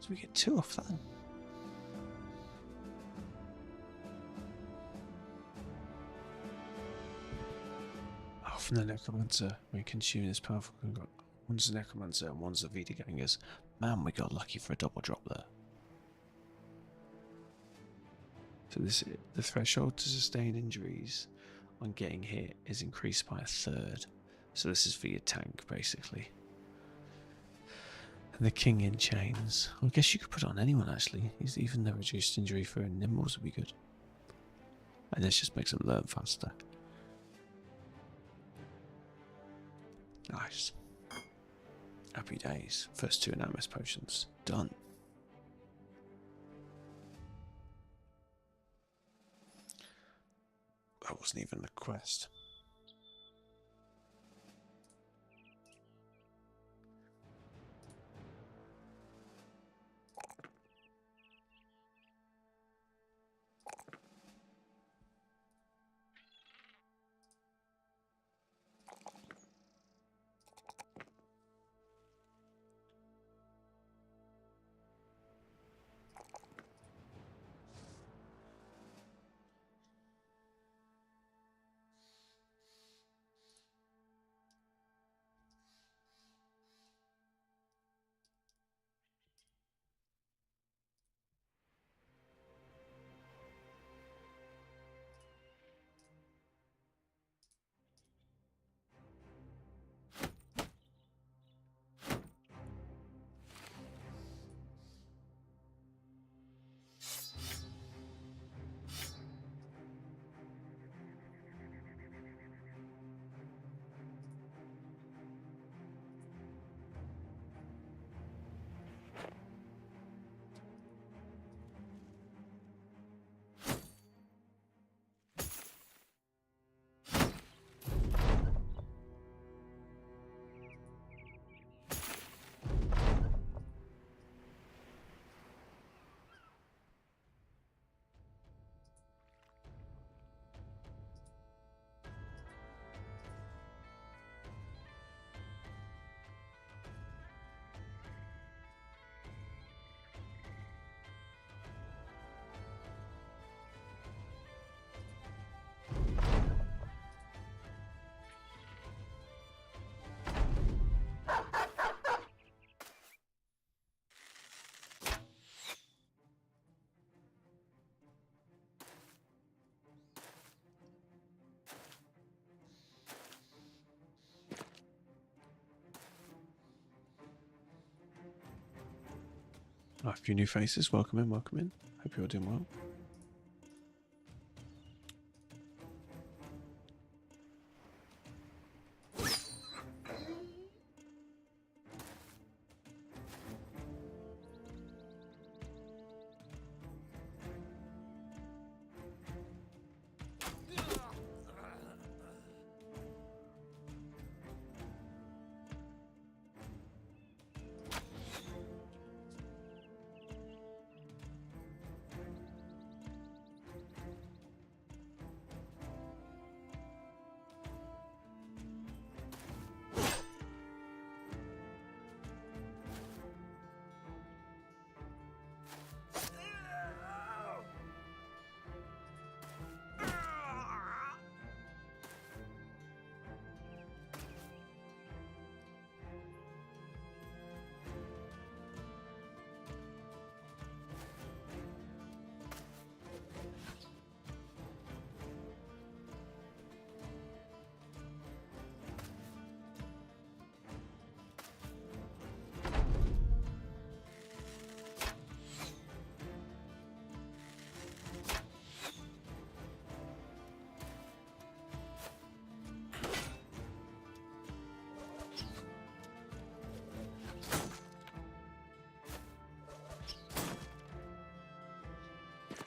Did we get 2 off that? Oh, from the Necromancer. We consume this powerful. One's the Necromancer and one's the Vita Gangers. Man, we got lucky for a double drop there. So the threshold to sustain injuries on getting hit is increased by 1/3. So this is for your tank, basically. And the King in Chains. Well, I guess you could put it on anyone, actually. Even the reduced injury for Nimbles would be good. And this just makes them learn faster. Nice. Happy days. First 2 Anatomists potions. Done. That wasn't even the quest. A few new faces. Welcome in, welcome in. Hope you're doing well.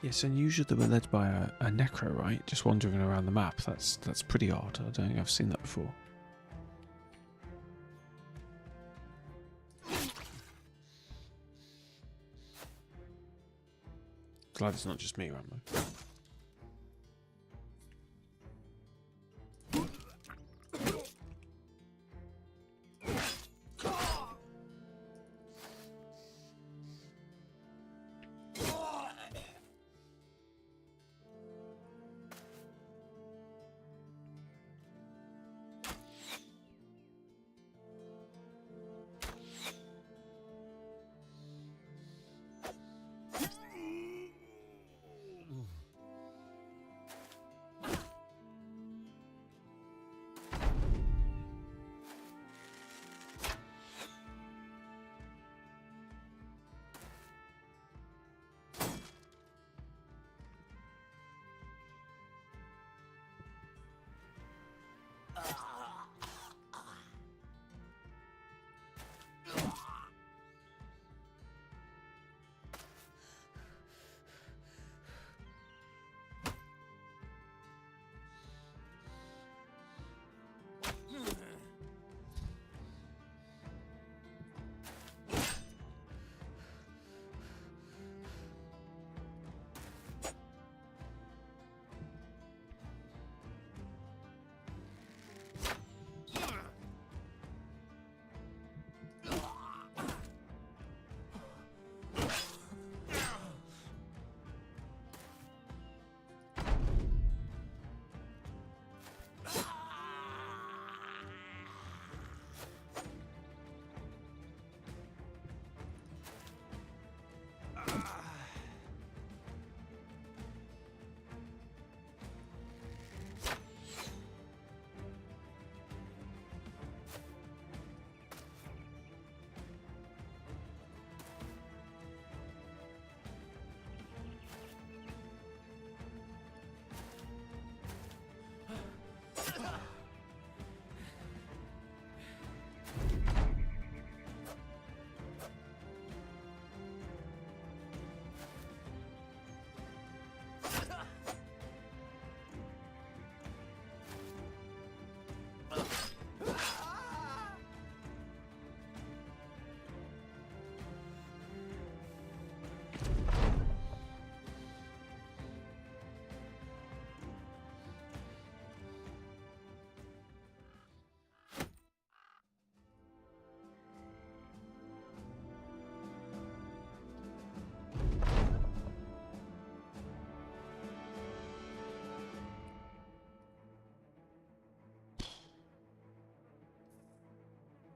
Yes, unusual that we're led by a necro, right? Just wandering around the map. That's pretty odd. I don't think I've seen that before. Glad it's not just me, Rambo.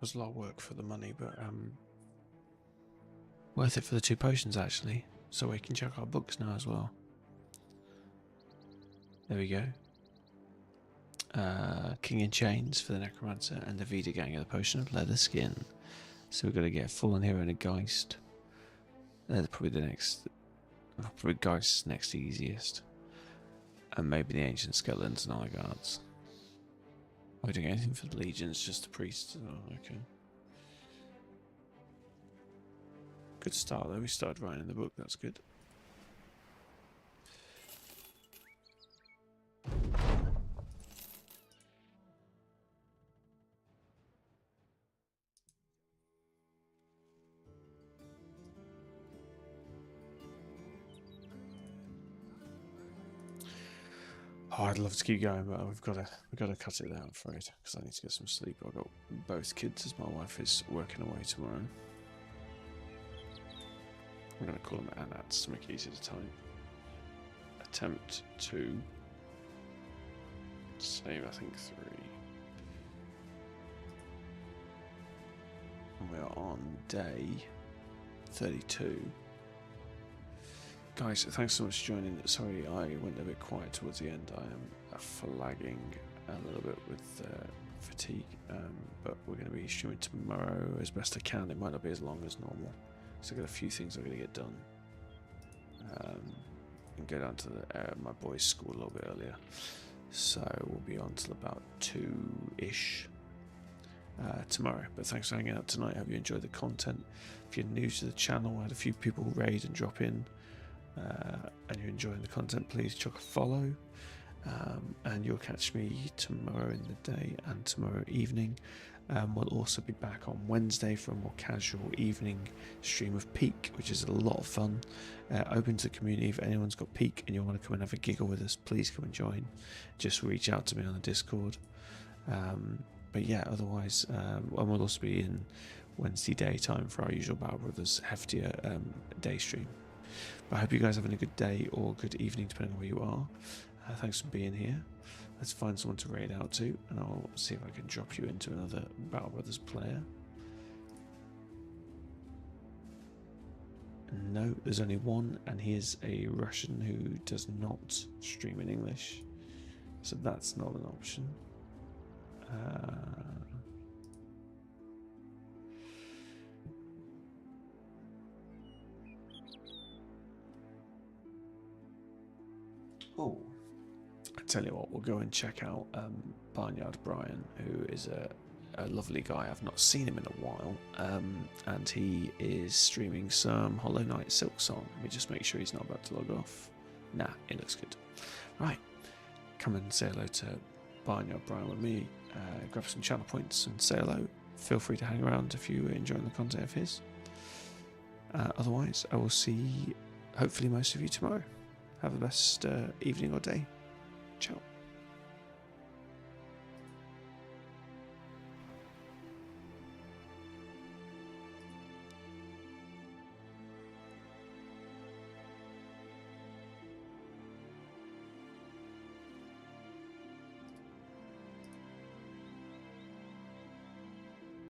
was a lot of work for the money, but worth it for the 2 potions actually. So we can check our books now as well. There we go. King in Chains for the Necromancer and the Vida Gang of the Potion of Leather Skin. So we've got to get Fallen Hero and a Geist. They're probably the next. Probably Geist's next easiest. And maybe the Ancient Skeletons and Honor Guards. Are we doing anything for the Legions? Just the Priests? Oh, okay. Good start though. We started writing the book. That's good. Oh, I'd love to keep going, but we've got to cut it there, I'm afraid, because I need to get some sleep. I've got both kids as my wife is working away tomorrow. I'm going to call them Anats to make it easy to type. Attempt to save, I think, 3. And we are on day 32. Guys, thanks so much for joining. Sorry I went a bit quiet towards the end. I am flagging a little bit with fatigue, but we're going to be streaming tomorrow as best I can. It might not be as long as normal, so I've got a few things I've got to get done. And go down to my boys' school a little bit earlier, so we'll be on till about 2-ish tomorrow. But thanks for hanging out tonight. Hope you enjoyed the content. If you're new to the channel, I had a few people raid and drop in. And you're enjoying the content, please chuck a follow, and you'll catch me tomorrow in the day and tomorrow evening. We'll also be back on Wednesday for a more casual evening stream of Peak, which is a lot of fun, open to the community. If anyone's got Peak and you want to come and have a giggle with us, please come and join. Just reach out to me on the Discord. But yeah, otherwise, and we'll also be in Wednesday daytime for our usual Battle Brothers heftier day stream. But I hope you guys are having a good day or good evening, depending on where you are. Thanks for being here. Let's find someone to raid out to, and I'll see if I can drop you into another Battle Brothers player. No, there's only one, and he is a Russian who does not stream in English, so that's not an option. Oh, I tell you what, we'll go and check out Barnyard Brian, who is a lovely guy. I've not seen him in a while, and he is streaming some Hollow Knight Silksong. Let me just make sure he's not about to log off. Nah, it looks good. Right, come and say hello to Barnyard Brian with me, grab some channel points and say hello. Feel free to hang around if you're enjoying the content of his. Otherwise, I will see hopefully most of you tomorrow. Have the best evening or day. Ciao.